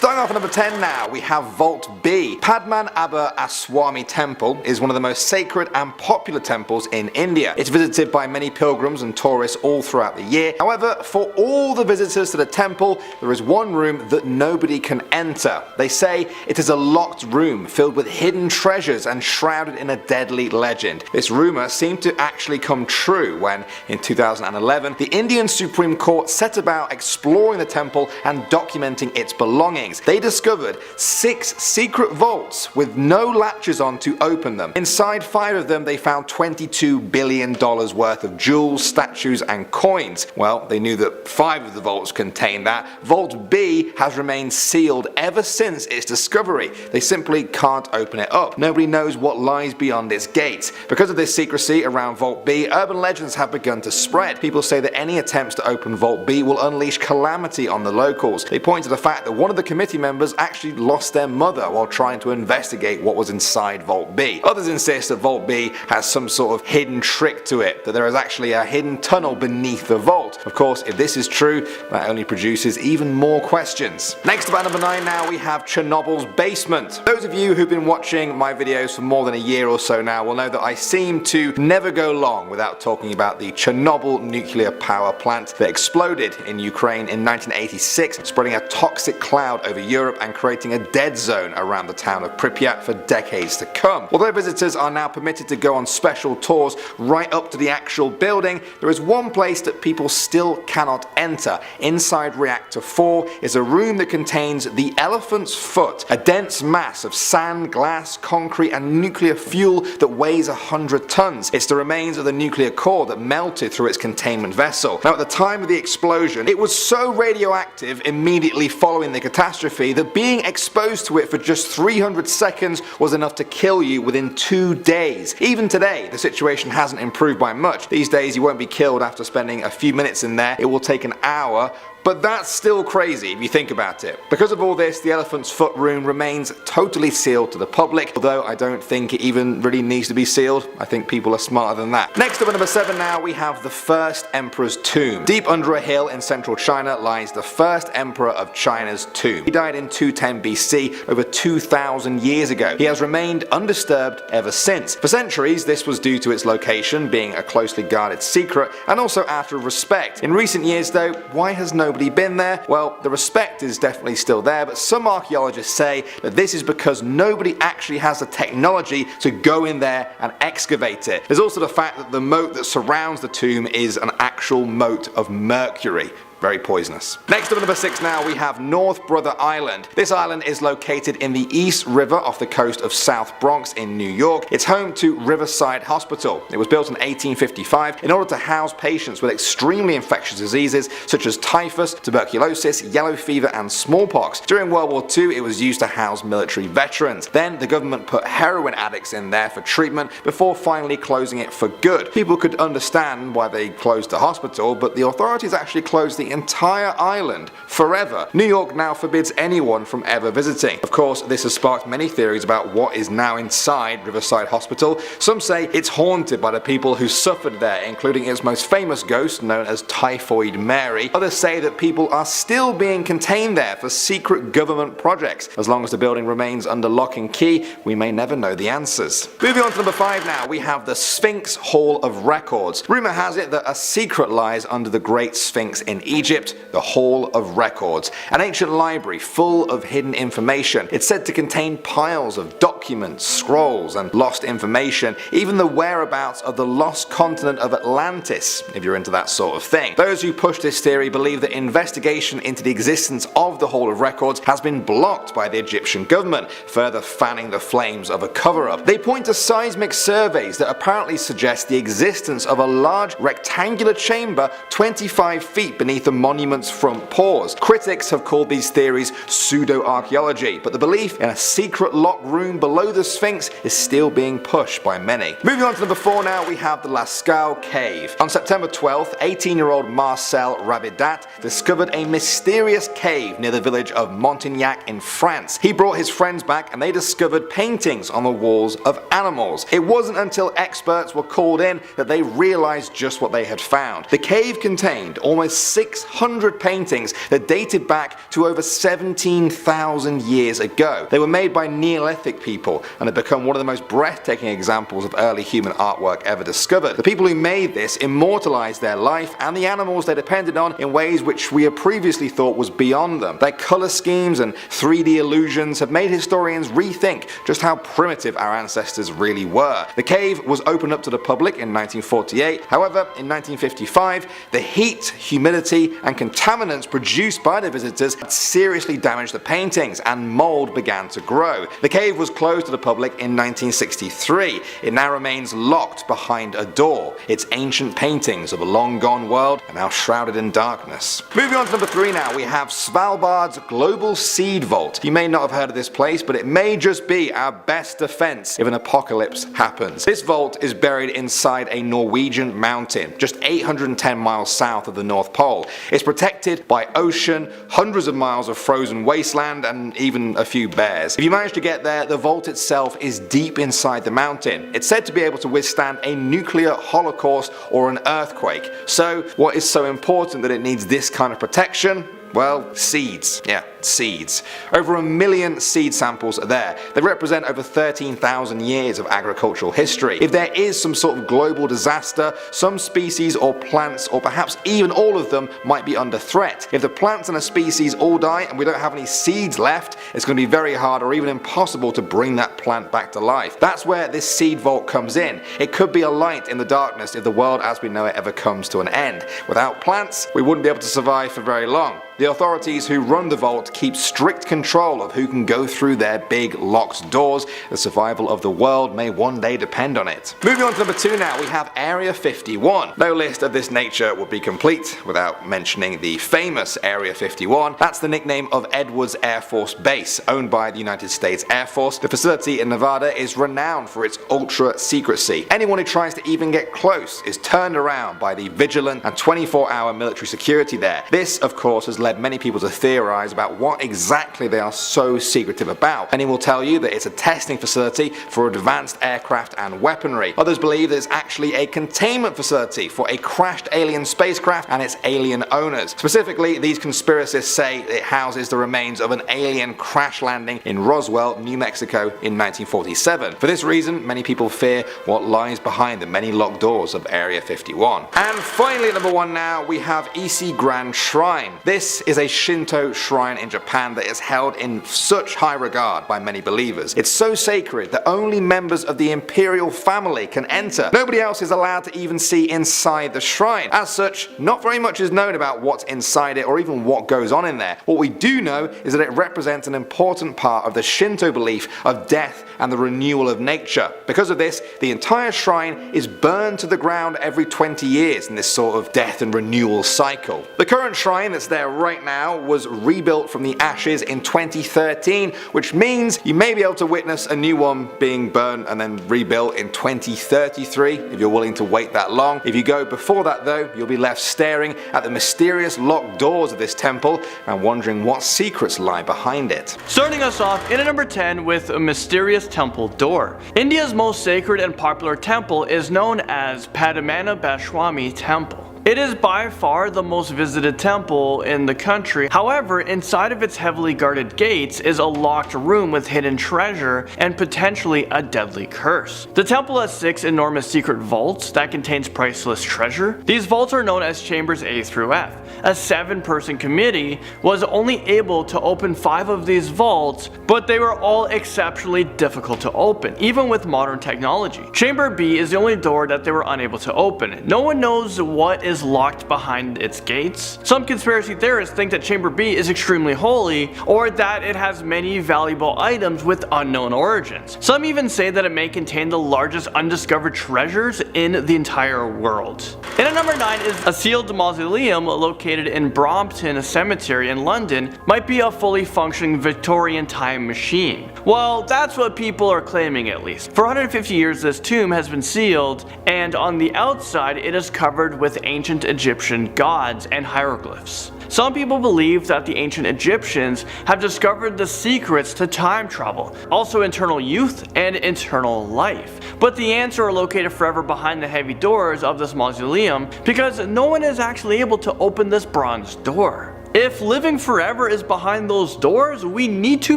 Starting off at number 10 now, we have Vault B. Padman Abba Aswami Temple is one of the most sacred and popular temples in India. It's visited by many pilgrims and tourists all throughout the year. However, for all the visitors to the temple, there is one room that nobody can enter. They say it is a locked room filled with hidden treasures and shrouded in a deadly legend. This rumor seemed to actually come true when, in 2011, the Indian Supreme Court set about exploring the temple and documenting its belongings. They discovered 6 secret vaults with no latches on to open them. Inside 5 of them they found $22 billion worth of jewels, statues and coins. Well, they knew that 5 of the vaults contained that. Vault B has remained sealed ever since its discovery. They simply can't open it up. Nobody knows what lies beyond its gates. Because of this secrecy around Vault B, urban legends have begun to spread. People say that any attempts to open Vault B will unleash calamity on the locals. They point to the fact that one of the committee members actually lost their mother while trying to investigate what was inside Vault B. Others insist that Vault B has some sort of hidden trick to it, that there is actually a hidden tunnel beneath the vault. Of course, if this is true, that only produces even more questions. Next up at number 9 now, we have Chernobyl's basement. Those of you who've been watching my videos for more than a year or so now will know that I seem to never go long without talking about the Chernobyl nuclear power plant that exploded in Ukraine in 1986, spreading a toxic cloud over Europe and creating a dead zone around the town of Pripyat for decades to come. Although visitors are now permitted to go on special tours right up to the actual building, there is one place that people still cannot enter. Inside Reactor 4 is a room that contains the Elephant's Foot, a dense mass of sand, glass, concrete and nuclear fuel that weighs 100 tons. It's the remains of the nuclear core that melted through its containment vessel. Now, at the time of the explosion, it was so radioactive immediately following the catastrophe that being exposed to it for just 300 seconds was enough to kill you within 2 days. Even today, the situation hasn't improved by much. These days you won't be killed after spending a few minutes in there. It will take an hour. But that's still crazy if you think about it. Because of all this, the Elephant's Foot room remains totally sealed to the public, although I don't think it even really needs to be sealed. I think people are smarter than that. Next up at number 7 now, we have the first emperor's tomb. Deep under a hill in central China lies the first emperor of China's tomb. He died in 210 BC, over 2,000 years ago. He has remained undisturbed ever since. For centuries, this was due to its location being a closely guarded secret, and also out of respect. In recent years though, why has nobody been there? Well, the respect is definitely still there, but some archaeologists say that this is because nobody actually has the technology to go in there and excavate it. There's also the fact that the moat that surrounds the tomb is an actual moat of mercury. Very poisonous. Next up at number 6 now, we have North Brother Island. This island is located in the East River off the coast of South Bronx in New York. It's home to Riverside Hospital. It was built in 1855 in order to house patients with extremely infectious diseases such as typhus, tuberculosis, yellow fever and smallpox. During World War II, it was used to house military veterans. Then the government put heroin addicts in there for treatment before finally closing it for good. People could understand why they closed the hospital, but the authorities actually closed the entire island forever. New York now forbids anyone from ever visiting. Of course, this has sparked many theories about what is now inside Riverside Hospital. Some say it's haunted by the people who suffered there, including its most famous ghost known as Typhoid Mary. Others say that people are still being contained there for secret government projects. As long as the building remains under lock and key, we may never know the answers. Moving on to number 5 now, we have the Sphinx Hall of Records. Rumor has it that a secret lies under the Great Sphinx in Egypt, the Hall of Records, an ancient library full of hidden information. It's said to contain piles of documents, scrolls, and lost information, even the whereabouts of the lost continent of Atlantis, if you're into that sort of thing. Those who push this theory believe that investigation into the existence of the Hall of Records has been blocked by the Egyptian government, further fanning the flames of a cover-up. They point to seismic surveys that apparently suggest the existence of a large rectangular chamber 25 feet beneath the monument's front paws. Critics have called these theories pseudo-archaeology, but the belief in a secret locked room below the Sphinx is still being pushed by many. Moving on to number 4 now, we have the Lascaux Cave. On September 12th, 18-year-old Marcel Rabidat discovered a mysterious cave near the village of Montignac in France. He brought his friends back and they discovered paintings on the walls of animals. It wasn't until experts were called in that they realized just what they had found. The cave contained almost 6 600 paintings that dated back to over 17,000 years ago. They were made by Neolithic people and have become one of the most breathtaking examples of early human artwork ever discovered. The people who made this immortalized their life and the animals they depended on in ways which we had previously thought was beyond them. Their color schemes and 3D illusions have made historians rethink just how primitive our ancestors really were. The cave was opened up to the public in 1948. However, in 1955, the heat, humidity, and contaminants produced by the visitors had seriously damaged the paintings, and mold began to grow. The cave was closed to the public in 1963. It now remains locked behind a door. Its ancient paintings of a long gone world are now shrouded in darkness. Moving on to number 3 now, we have Svalbard's Global Seed Vault. You may not have heard of this place, but it may just be our best defense if an apocalypse happens. This vault is buried inside a Norwegian mountain, just 810 miles south of the North Pole. It's protected by ocean, hundreds of miles of frozen wasteland, and even a few bears. If you manage to get there, the vault itself is deep inside the mountain. It's said to be able to withstand a nuclear holocaust or an earthquake. So, what is so important that it needs this kind of protection? Well, seeds. Yeah, seeds. Over 1 million seed samples are there. They represent over 13,000 years of agricultural history. If there is some sort of global disaster, some species or plants, or perhaps even all of them, might be under threat. If the plants in a species all die and we don't have any seeds left, it's going to be very hard or even impossible to bring that plant back to life. That's where this seed vault comes in. It could be a light in the darkness if the world as we know it ever comes to an end. Without plants, we wouldn't be able to survive for very long. The authorities who run the vault keep strict control of who can go through their big locked doors. The survival of the world may one day depend on it. Moving on to number 2 now, we have Area 51. No list of this nature would be complete without mentioning the famous Area 51. That's the nickname of Edwards Air Force Base, owned by the United States Air Force. The facility in Nevada is renowned for its ultra secrecy. Anyone who tries to even get close is turned around by the vigilant and 24-hour military security there. This, of course, has led many people to theorize about what exactly they are so secretive about. Many will tell you that it's a testing facility for advanced aircraft and weaponry. Others believe that it's actually a containment facility for a crashed alien spacecraft and its alien owners. Specifically, these conspiracists say it houses the remains of an alien crash landing in Roswell, New Mexico in 1947. For this reason, many people fear what lies behind the many locked doors of Area 51. And finally at number 1 now, we have Ise Grand Shrine. This is a Shinto shrine in Japan that is held in such high regard by many believers. It's so sacred that only members of the imperial family can enter. Nobody else is allowed to even see inside the shrine. As such, not very much is known about what's inside it or even what goes on in there. What we do know is that it represents an important part of the Shinto belief of death and the renewal of nature. Because of this, the entire shrine is burned to the ground every 20 years in this sort of death and renewal cycle. The current shrine that's there right now was rebuilt from the ashes in 2013, which means you may be able to witness a new one being burnt and then rebuilt in 2033 if you're willing to wait that long. If you go before that though, you'll be left staring at the mysterious locked doors of this temple and wondering what secrets lie behind it. Starting us off in at number 10 with a mysterious temple door. India's most sacred and popular temple is known as Padmanabhaswamy Temple. It is by far the most visited temple in the country. However, inside of its heavily guarded gates is a locked room with hidden treasure and potentially a deadly curse. The temple has 6 enormous secret vaults that contains priceless treasure. These vaults are known as chambers A through F. A 7-person committee was only able to open 5 of these vaults, but they were all exceptionally difficult to open, even with modern technology. Chamber B is the only door that they were unable to open. No one knows what is locked behind its gates. Some conspiracy theorists think that Chamber B is extremely holy, or that it has many valuable items with unknown origins. Some even say that it may contain the largest undiscovered treasures in the entire world. And at number 9 is a sealed mausoleum located in Brompton Cemetery in London. Might be a fully functioning Victorian time machine. Well, that's what people are claiming at least. For 150 years this tomb has been sealed, and on the outside it is covered with ancient Egyptian gods and hieroglyphs. Some people believe that the ancient Egyptians have discovered the secrets to time travel, also eternal youth and eternal life. But the answer are located forever behind the heavy doors of this mausoleum because no one is actually able to open this bronze door. If living forever is behind those doors, we need to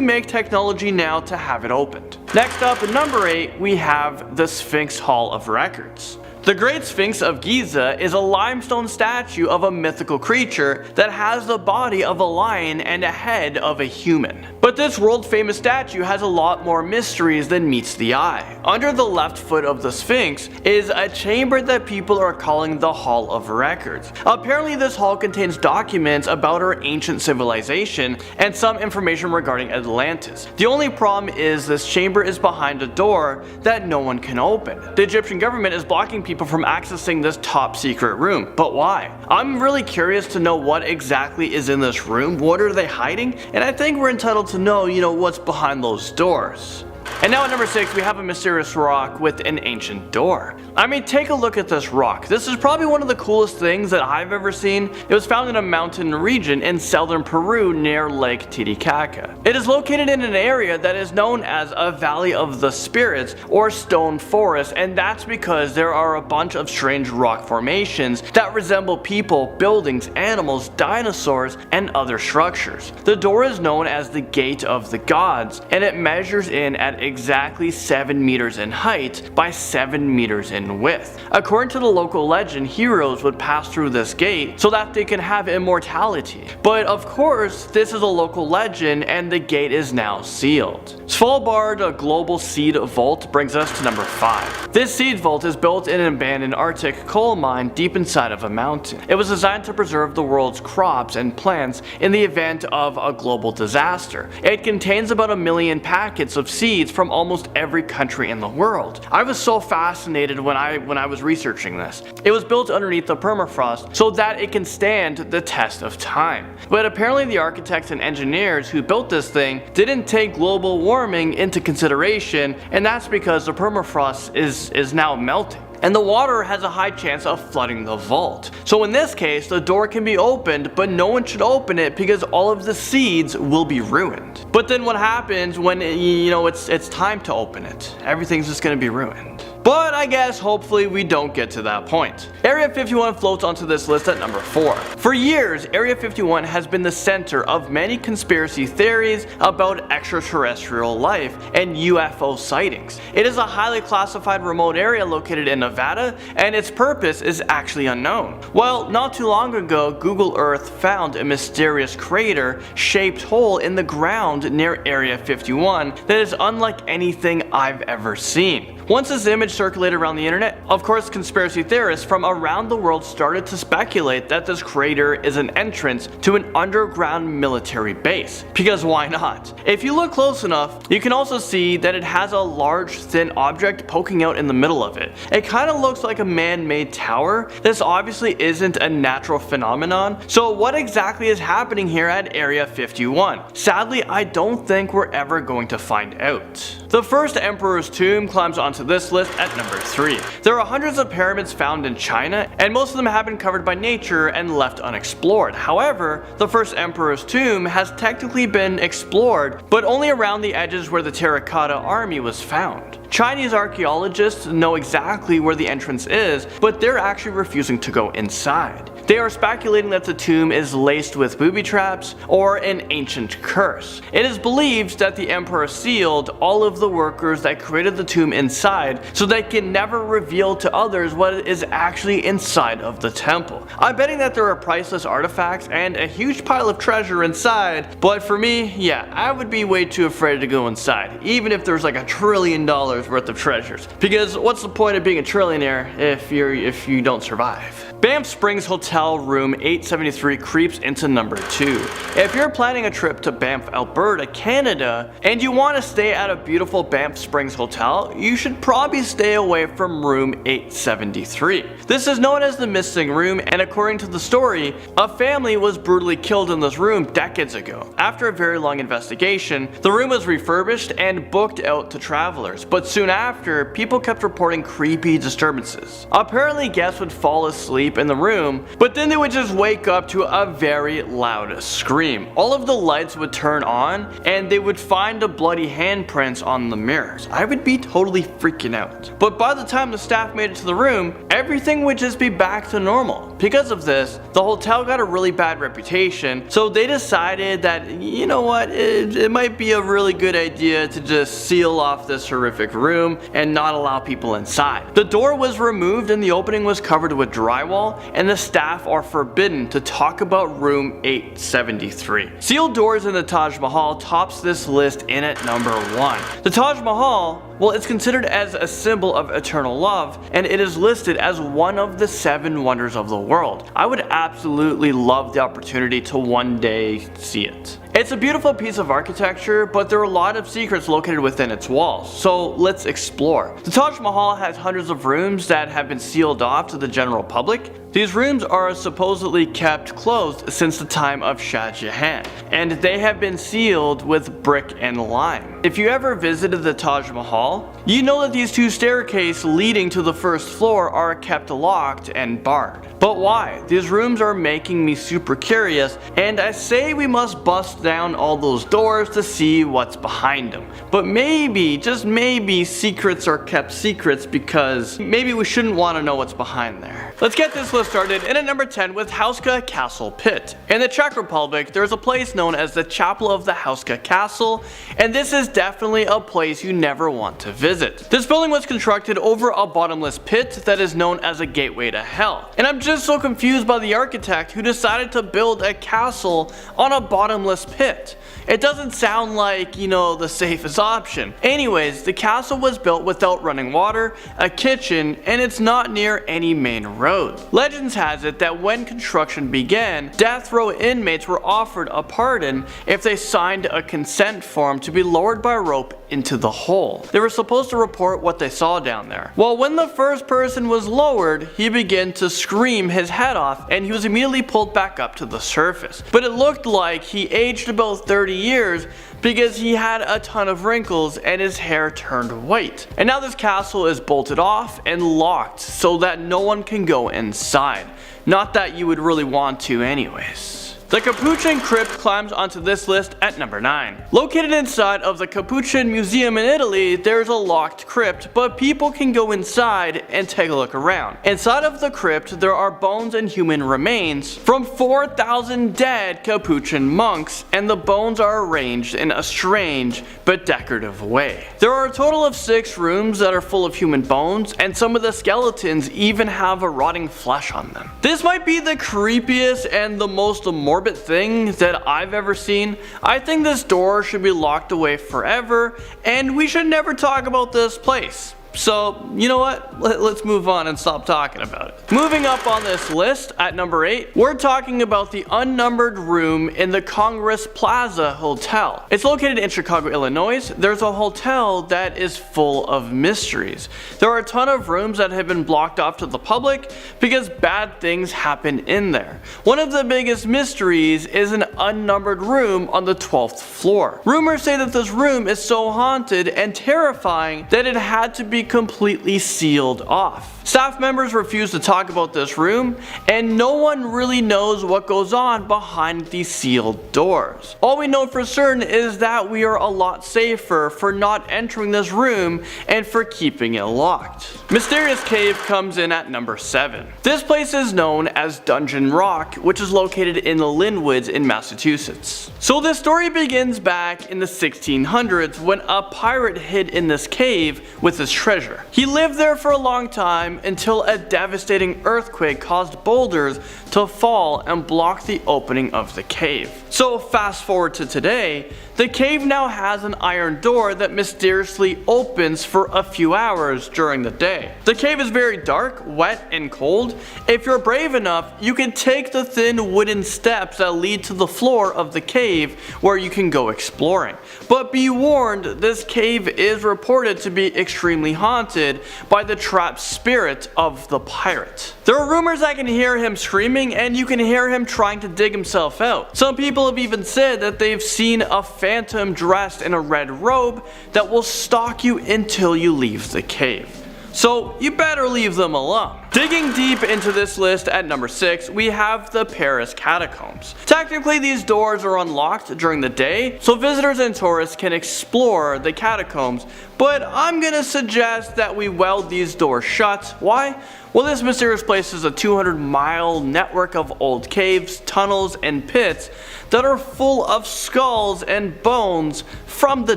make technology now to have it opened. Next up, at number 8, we have the Sphinx Hall of Records. The Great Sphinx of Giza is a limestone statue of a mythical creature that has the body of a lion and a head of a human. But this world famous statue has a lot more mysteries than meets the eye. Under the left foot of the Sphinx is a chamber that people are calling the Hall of Records. Apparently this hall contains documents about our ancient civilization and some information regarding Atlantis. The only problem is this chamber is behind a door that no one can open. The Egyptian government is blocking people from accessing this top secret room, but why? I'm really curious to know what exactly is in this room, what are they hiding, and I think we're entitled to know, what's behind those doors. And now at number 6, we have a mysterious rock with an ancient door. I mean, take a look at this rock. This is probably one of the coolest things that I've ever seen. It was found in a mountain region in southern Peru near Lake Titicaca. It is located in an area that is known as a Valley of the Spirits or Stone Forest, and that's because there are a bunch of strange rock formations that resemble people, buildings, animals, dinosaurs, and other structures. The door is known as the Gate of the Gods, and it measures in at exactly 7 meters in height by 7 meters in width. According to the local legend, heroes would pass through this gate so that they can have immortality. But of course, this is a local legend and the gate is now sealed. Svalbard, a global seed vault, brings us to number 5. This seed vault is built in an abandoned Arctic coal mine deep inside of a mountain. It was designed to preserve the world's crops and plants in the event of a global disaster. It contains about 1 million packets of seeds from almost every country in the world. I was so fascinated when I was researching this. It was built underneath the permafrost so that it can stand the test of time. But apparently the architects and engineers who built this thing didn't take global warming into consideration, and that's because the permafrost is now melting, and the water has a high chance of flooding the vault. So in this case, the door can be opened, but no one should open it because all of the seeds will be ruined. But then what happens when it's time to open it? Everything's just gonna be ruined. But I guess hopefully we don't get to that point. Area 51 floats onto this list at number 4. For years, Area 51 has been the center of many conspiracy theories about extraterrestrial life and UFO sightings. It is a highly classified remote area located in Nevada, and its purpose is actually unknown. Well, not too long ago, Google Earth found a mysterious crater-shaped hole in the ground near Area 51 that is unlike anything I've ever seen. Once this image circulated around the internet, of course conspiracy theorists from around the world started to speculate that this crater is an entrance to an underground military base. Because why not? If you look close enough, you can also see that it has a large thin object poking out in the middle of it. It kind of looks like a man-made tower. This obviously isn't a natural phenomenon. So what exactly is happening here at Area 51? Sadly, I don't think we're ever going to find out. The first emperor's tomb climbs onto this list at number 3. There are hundreds of pyramids found in China, and most of them have been covered by nature and left unexplored. However, the first emperor's tomb has technically been explored, but only around the edges where the terracotta army was found. Chinese archaeologists know exactly where the entrance is, but they're actually refusing to go inside. They are speculating that the tomb is laced with booby traps or an ancient curse. It is believed that the emperor sealed all of the workers that created the tomb inside so they can never reveal to others what is actually inside of the temple. I'm betting that there are priceless artifacts and a huge pile of treasure inside, but for me, yeah, I would be way too afraid to go inside, even if there's like $1 trillion worth of treasures. Because what's the point of being a trillionaire if you don't survive? Banff Springs Hotel room 873 creeps into number 2. If you're planning a trip to Banff, Alberta, Canada, and you want to stay at a beautiful Banff Springs hotel, you should probably stay away from room 873. This is known as the missing room, and according to the story, a family was brutally killed in this room decades ago. After a very long investigation, the room was refurbished and booked out to travelers, but soon after, people kept reporting creepy disturbances. Apparently, guests would fall asleep asleep in the room, but then they would just wake up to a very loud scream. All of the lights would turn on and they would find the bloody handprints on the mirrors. I would be totally freaking out. But by the time the staff made it to the room, everything would just be back to normal. Because of this, the hotel got a really bad reputation, so they decided that, you know what, it might be a really good idea to just seal off this horrific room and not allow people inside. The door was removed and the opening was covered with drywall, and the staff are forbidden to talk about room 873. Sealed doors in the Taj Mahal tops this list in at number 1. The Taj Mahal, well, it's considered as a symbol of eternal love, and it is listed as one of the 7 wonders of the world. I would absolutely love the opportunity to one day see it. It's a beautiful piece of architecture, but there are a lot of secrets located within its walls, so let's explore. The Taj Mahal has hundreds of rooms that have been sealed off to the general public. These rooms are supposedly kept closed since the time of Shah Jahan, and they have been sealed with brick and lime. If you ever visited the Taj Mahal, you know that these 2 staircases leading to the first floor are kept locked and barred. But why? These rooms are making me super curious, and I say we must bust down all those doors to see what's behind them. But maybe, just maybe, secrets are kept secrets because maybe we shouldn't want to know what's behind there. Let's get this list started in at number 10 with Hauska Castle Pit. In the Czech Republic, there's a place known as the Chapel of the Hauska Castle, and this is definitely a place you never want to visit. This building was constructed over a bottomless pit that is known as a gateway to hell. And I'm just so confused by the architect who decided to build a castle on a bottomless pit. It doesn't sound like, you know, the safest option. Anyways, the castle was built without running water, a kitchen, and it's not near any main roads. Legends has it that when construction began, death row inmates were offered a pardon if they signed a consent form to be lowered by rope into the hole. They were supposed to report what they saw down there. Well, when the first person was lowered, he began to scream his head off and he was immediately pulled back up to the surface. But it looked like he aged about 30 years because he had a ton of wrinkles and his hair turned white. And now this castle is bolted off and locked so that no one can go inside. Not that you would really want to anyways. The Capuchin Crypt climbs onto this list at number 9. Located inside of the Capuchin Museum in Italy, there's a locked crypt, but people can go inside and take a look around. Inside of the crypt, there are bones and human remains from 4,000 dead Capuchin monks, and the bones are arranged in a strange but decorative way. There are a total of 6 rooms that are full of human bones, and some of the skeletons even have a rotting flesh on them. This might be the creepiest and the most morbid thing that I've ever seen. I think this door should be locked away forever, and we should never talk about this place. So, you know what? Let's move on and stop talking about it. Moving up on this list at number 8, we're talking about the unnumbered room in the Congress Plaza Hotel. It's located in Chicago, Illinois. There's a hotel that is full of mysteries. There are a ton of rooms that have been blocked off to the public because bad things happen in there. One of the biggest mysteries is an unnumbered room on the 12th floor. Rumors say that this room is so haunted and terrifying that it had to be completely sealed off. Staff members refuse to talk about this room, and no one really knows what goes on behind these sealed doors. All we know for certain is that we are a lot safer for not entering this room and for keeping it locked. Mysterious Cave comes in at number 7. This place is known as Dungeon Rock, which is located in the Linwoods in Massachusetts. So this story begins back in the 1600s when a pirate hid in this cave with his treasure. He lived there for a long time until a devastating earthquake caused boulders to fall and block the opening of the cave. So fast forward to today, the cave now has an iron door that mysteriously opens for a few hours during the day. The cave is very dark, wet, and cold. If you're brave enough, you can take the thin wooden steps that lead to the floor of the cave where you can go exploring. But be warned, this cave is reported to be extremely haunted by the trapped spirit of the pirate. There are rumors that can hear him screaming and you can hear him trying to dig himself out. Some people have even said that they've seen a phantom dressed in a red robe that will stalk you until you leave the cave. So you better leave them alone. Digging deep into this list at number 6, we have the Paris catacombs. Technically, these doors are unlocked during the day, so visitors and tourists can explore the catacombs, but I'm gonna suggest that we weld these doors shut. Why? Well, this mysterious place is a 200-mile network of old caves, tunnels, and pits that are full of skulls and bones from the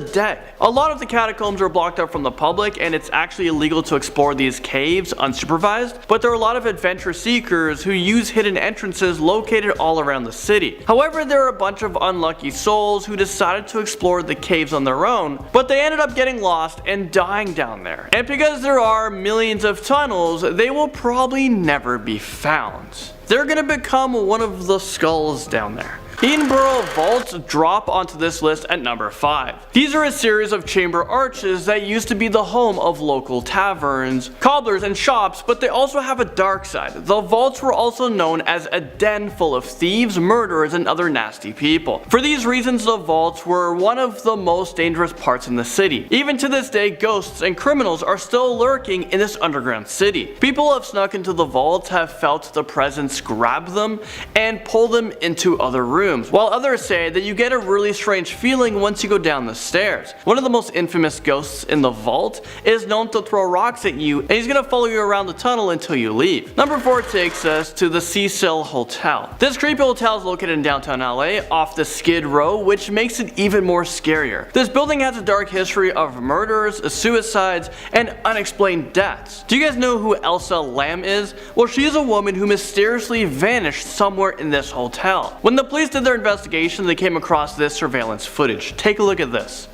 dead. A lot of the catacombs are blocked up from the public, and it's actually illegal to explore these caves unsupervised, but there are a lot of adventure seekers who use hidden entrances located all around the city. However, there are a bunch of unlucky souls who decided to explore the caves on their own, but they ended up getting lost and dying down there. And because there are millions of tunnels, they will probably never be found. They're gonna become one of the skulls down there. Edinburgh vaults drop onto this list at number 5. These are a series of chamber arches that used to be the home of local taverns, cobblers, and shops, but they also have a dark side. The vaults were also known as a den full of thieves, murderers, and other nasty people. For these reasons, the vaults were one of the most dangerous parts in the city. Even to this day, ghosts and criminals are still lurking in this underground city. People who have snuck into the vaults have felt the presence grab them and pull them into other rooms, while others say that you get a really strange feeling once you go down the stairs. One of the most infamous ghosts in the vault is known to throw rocks at you, and he's gonna follow you around the tunnel until you leave. Number 4 takes us to the Cecil Hotel. This creepy hotel is located in downtown LA off the Skid Row, which makes it even more scarier. This building has a dark history of murders, suicides, and unexplained deaths. Do you guys know who Elsa Lam is? Well, she is a woman who mysteriously vanished somewhere in this hotel. When the police did their investigation, they came across this surveillance footage. Take a look at this.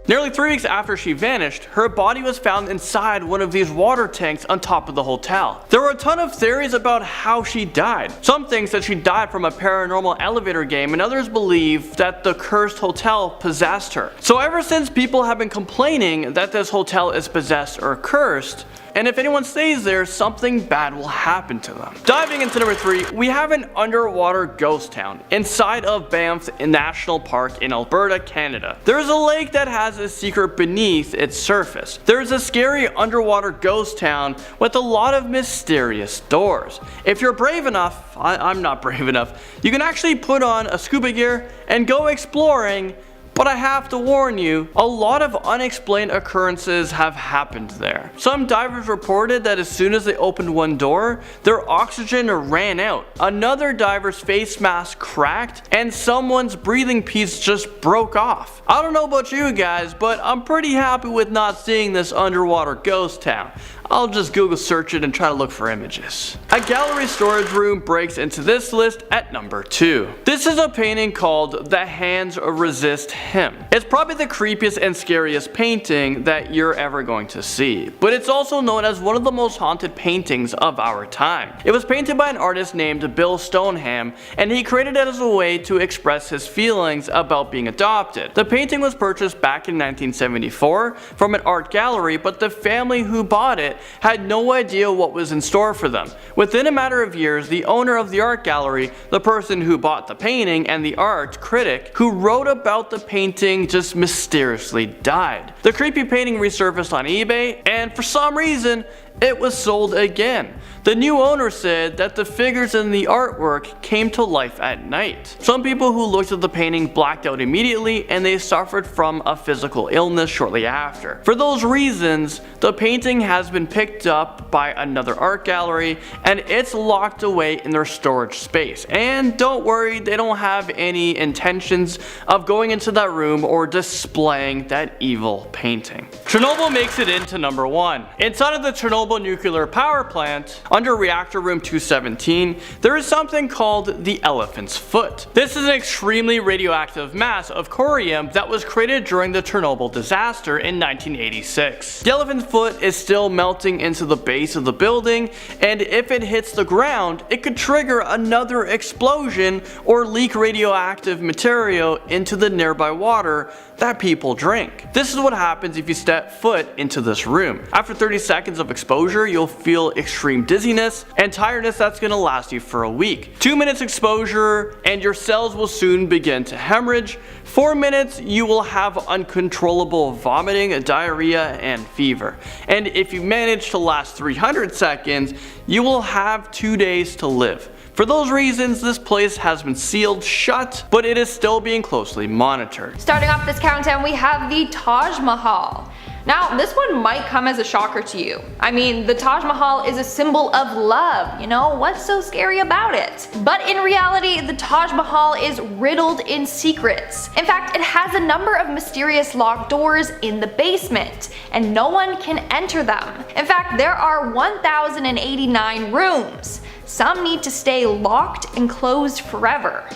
Nearly 3 weeks after she vanished, her body was found inside one of these water tanks on top of the hotel. There were a ton of theories about how she died. Some think that she died from a paranormal elevator game, and others believe that the cursed hotel possessed her. So ever since, people have been complaining that this hotel is possessed or cursed, and if anyone stays there, something bad will happen to them. Diving into number 3, we have an underwater ghost town inside of Banff National Park in Alberta, Canada. There is a lake that has a secret beneath its surface. There is a scary underwater ghost town with a lot of mysterious doors. If you're brave enough, I'm not brave enough, you can actually put on a scuba gear and go exploring. But I have to warn you, a lot of unexplained occurrences have happened there. Some divers reported that as soon as they opened one door, their oxygen ran out. Another diver's face mask cracked, and someone's breathing piece just broke off. I don't know about you guys, but I'm pretty happy with not seeing this underwater ghost town. I'll just Google search it and try to look for images. A gallery storage room breaks into this list at number 2. This is a painting called The Hands Resist Him. It's probably the creepiest and scariest painting that you're ever going to see, but it's also known as one of the most haunted paintings of our time. It was painted by an artist named Bill Stoneham, and he created it as a way to express his feelings about being adopted. The painting was purchased back in 1974 from an art gallery, but the family who bought it had no idea what was in store for them. Within a matter of years, the owner of the art gallery, the person who bought the painting, and the art critic who wrote about the painting just mysteriously died. The creepy painting resurfaced on eBay, and for some reason, it was sold again. The new owner said that the figures in the artwork came to life at night. Some people who looked at the painting blacked out immediately, and they suffered from a physical illness shortly after. For those reasons, the painting has been picked up by another art gallery, and it's locked away in their storage space. And don't worry, they don't have any intentions of going into that room or displaying that evil painting. Chernobyl makes it into number 1. Inside of the Chernobyl Chernobyl nuclear power plant, under reactor room 217, there is something called the elephant's foot. This is an extremely radioactive mass of corium that was created during the Chernobyl disaster in 1986. The elephant's foot is still melting into the base of the building, and if it hits the ground, it could trigger another explosion or leak radioactive material into the nearby water that people drink. This is what happens if you step foot into this room. After 30 seconds of exposure, you'll feel extreme dizziness and tiredness that's going to last you for a week. 2 minutes exposure and your cells will soon begin to hemorrhage. 4 minutes, you will have uncontrollable vomiting, diarrhea, and fever. And if you manage to last 300 seconds, you will have 2 days to live. For those reasons, this place has been sealed shut, but it is still being closely monitored. Starting off this countdown, we have the Taj Mahal. Now, this one might come as a shocker to you. I mean, the Taj Mahal is a symbol of love, you know, what's so scary about it? But in reality, the Taj Mahal is riddled in secrets. In fact, it has a number of mysterious locked doors in the basement, and no one can enter them. In fact, there are 1,089 rooms. Some need to stay locked and closed forever.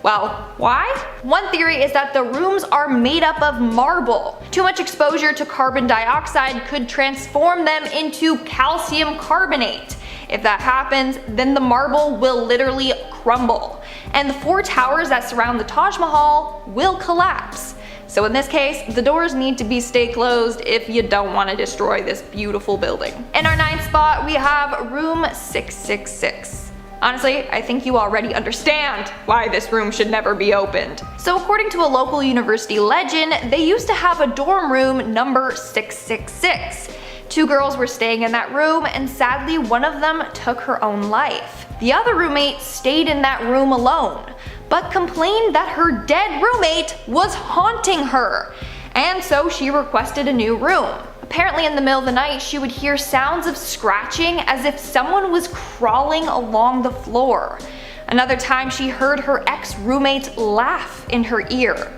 Well, why? One theory is that the rooms are made up of marble. Too much exposure to carbon dioxide could transform them into calcium carbonate. If that happens, then the marble will literally crumble, and the 4 towers that surround the Taj Mahal will collapse. So in this case, the doors need to stay closed if you don't want to destroy this beautiful building. In our 9th spot, we have room 666. Honestly, I think you already understand why this room should never be opened. So according to a local university legend, they used to have a dorm room number 666. 2 girls were staying in that room, and sadly one of them took her own life. The other roommate stayed in that room alone, but complained that her dead roommate was haunting her, and so she requested a new room. Apparently in the middle of the night, she would hear sounds of scratching as if someone was crawling along the floor. Another time she heard her ex-roommate laugh in her ear.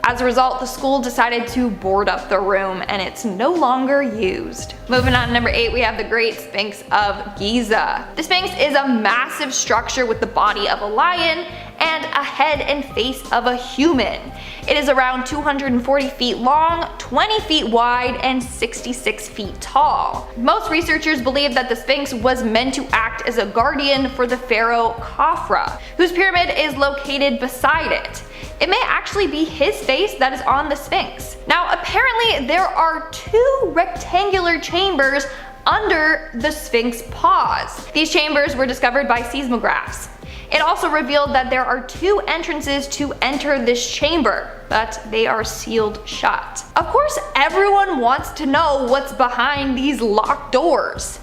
As a result, the school decided to board up the room, and it's no longer used. Moving on to number 8, we have the Great Sphinx of Giza. The Sphinx is a massive structure with the body of a lion and a head and face of a human. It is around 240 feet long, 20 feet wide, and 66 feet tall. Most researchers believe that the Sphinx was meant to act as a guardian for the pharaoh Khafra, whose pyramid is located beside it. It may actually be his face that is on the Sphinx. Now, apparently there are 2 rectangular chambers under the Sphinx paws. These chambers were discovered by seismographs. It also revealed that there are 2 entrances to enter this chamber, but they are sealed shut. Of course, everyone wants to know what's behind these locked doors,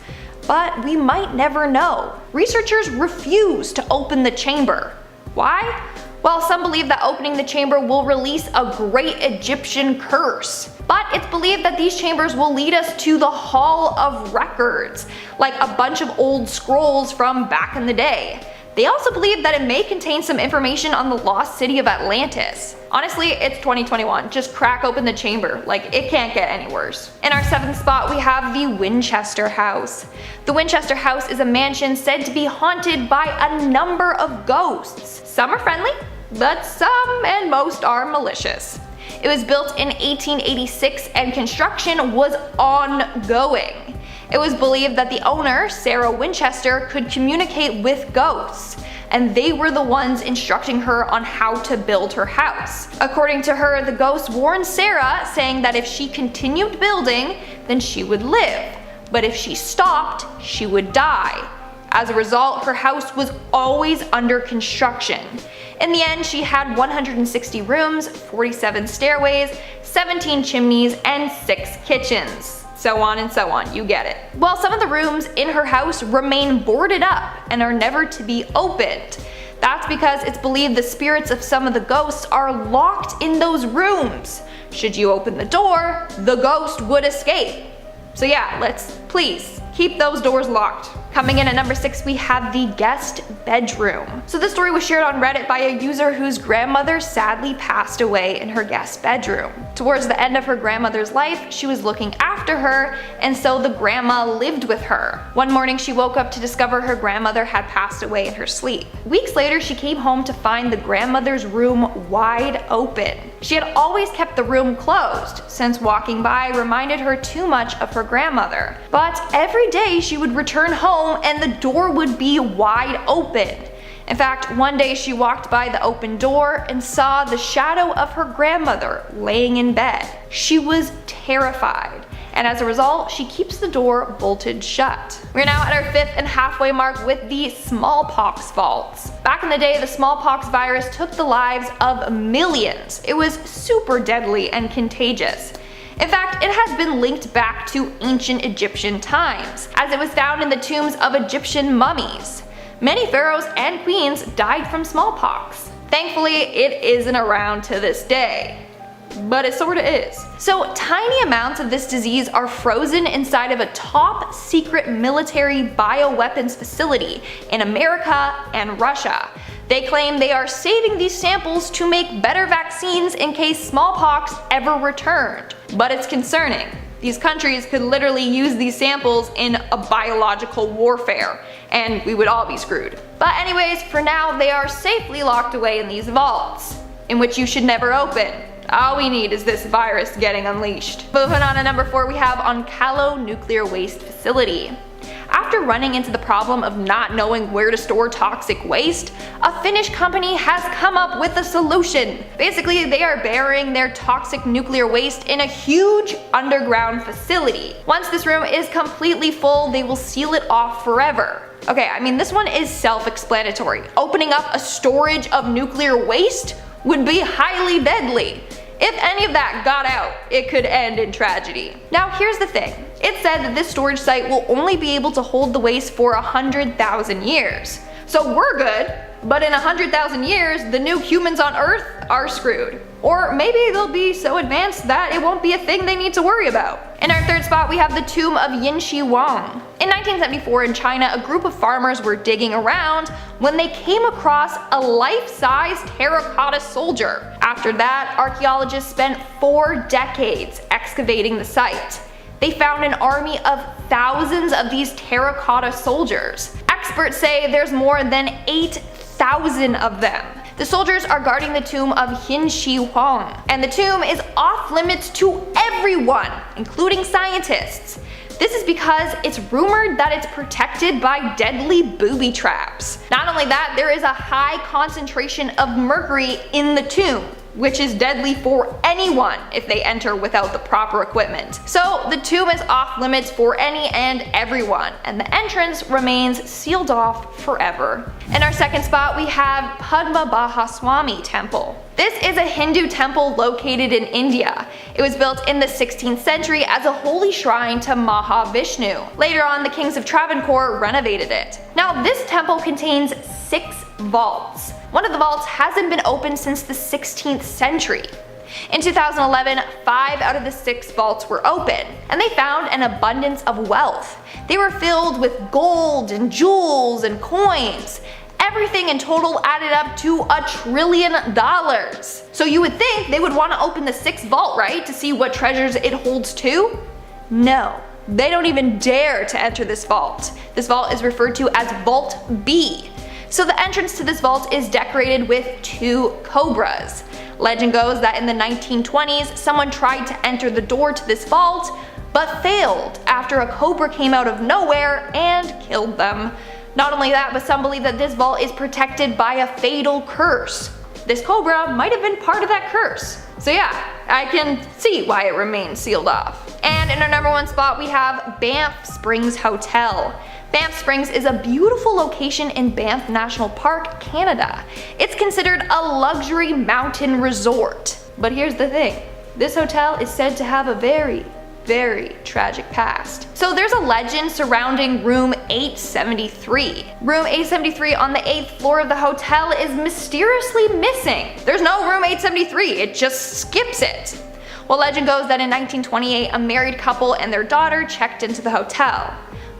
but we might never know. Researchers refuse to open the chamber. Why? Well, some believe that opening the chamber will release a great Egyptian curse. But it's believed that these chambers will lead us to the Hall of Records, like a bunch of old scrolls from back in the day. They also believe that it may contain some information on the lost city of Atlantis. Honestly, it's 2021. Just crack open the chamber. Like, it can't get any worse. In our 7th spot, we have the Winchester House. The Winchester House is a mansion said to be haunted by a number of ghosts. Some are friendly, but some and most are malicious. It was built in 1886 and construction was ongoing. It was believed that the owner, Sarah Winchester, could communicate with ghosts, and they were the ones instructing her on how to build her house. According to her, the ghosts warned Sarah, saying that if she continued building, then she would live, but if she stopped, she would die. As a result, her house was always under construction. In the end, she had 160 rooms, 47 stairways, 17 chimneys, and 6 kitchens. So on and so on, you get it. While some of the rooms in her house remain boarded up and are never to be opened. That's because it's believed the spirits of some of the ghosts are locked in those rooms. Should you open the door, the ghost would escape. So yeah, let's please keep those doors locked. Coming in at number 6, we have the guest bedroom. So this story was shared on Reddit by a user whose grandmother sadly passed away in her guest bedroom. Towards the end of her grandmother's life, she was looking after her, and so the grandma lived with her. One morning she woke up to discover her grandmother had passed away in her sleep. Weeks later, she came home to find the grandmother's room wide open. She had always kept the room closed, since walking by reminded her too much of her grandmother. But every day she would return home and the door would be wide open. In fact, one day she walked by the open door and saw the shadow of her grandmother laying in bed. She was terrified, and as a result, she keeps the door bolted shut. We're now at our 5th and halfway mark with the smallpox vaults. Back in the day, the smallpox virus took the lives of millions. It was super deadly and contagious. In fact, it has been linked back to ancient Egyptian times, as it was found in the tombs of Egyptian mummies. Many pharaohs and queens died from smallpox. Thankfully, it isn't around to this day, but it sorta is. So tiny amounts of this disease are frozen inside of a top secret military bioweapons facility in America and Russia. They claim they are saving these samples to make better vaccines in case smallpox ever returned. But it's concerning. These countries could literally use these samples in a biological warfare, and we would all be screwed. But anyways, for now they are safely locked away in these vaults, in which you should never open. All we need is this virus getting unleashed. Moving on to number 4, we have Onkalo Nuclear Waste Facility. After running into the problem of not knowing where to store toxic waste, a Finnish company has come up with a solution. Basically, they are burying their toxic nuclear waste in a huge underground facility. Once this room is completely full, they will seal it off forever. Okay, I mean, this one is self-explanatory. Opening up a storage of nuclear waste would be highly deadly. If any of that got out, it could end in tragedy. Now here's the thing. It said that this storage site will only be able to hold the waste for 100,000 years. So we're good, but in 100,000 years, the new humans on Earth are screwed. Or maybe they'll be so advanced that it won't be a thing they need to worry about. In our 3rd spot, we have the tomb of Qin Shi Huang. In 1974 in China, a group of farmers were digging around when they came across a life-size terracotta soldier. After that, archaeologists spent 4 decades excavating the site. They found an army of thousands of these terracotta soldiers. Experts say there's more than 8,000 of them. The soldiers are guarding the tomb of Qin Shi Huang, and the tomb is off limits to everyone, including scientists. This is because it's rumored that it's protected by deadly booby traps. Not only that, there is a high concentration of mercury in the tomb, which is deadly for anyone if they enter without the proper equipment. So the tomb is off limits for any and everyone, and the entrance remains sealed off forever. In our 2nd spot, we have Padmabhaswamy Temple. This is a Hindu temple located in India. It was built in the 16th century as a holy shrine to Mahavishnu. Later on, the kings of Travancore renovated it. Now this temple contains 6 vaults. One of the vaults hasn't been opened since the 16th century. In 2011, 5 out of the 6 vaults were open, and they found an abundance of wealth. They were filled with gold and jewels and coins. Everything in total added up to $1 trillion. So you would think they would want to open the 6th vault, right, to see what treasures it holds too? No. They don't even dare to enter this vault. This vault is referred to as Vault B. So the entrance to this vault is decorated with 2 cobras. Legend goes that in the 1920s, someone tried to enter the door to this vault, but failed after a cobra came out of nowhere and killed them. Not only that, but some believe that this vault is protected by a fatal curse. This cobra might have been part of that curse. So yeah, I can see why it remains sealed off. And in our number 1 spot, we have Banff Springs Hotel. Banff Springs is a beautiful location in Banff National Park, Canada. It's considered a luxury mountain resort. But here's the thing, this hotel is said to have a very tragic past. So there's a legend surrounding room 873. Room 873 on the 8th floor of the hotel is mysteriously missing. There's no room 873, it just skips it. Well, legend goes that in 1928, a married couple and their daughter checked into the hotel.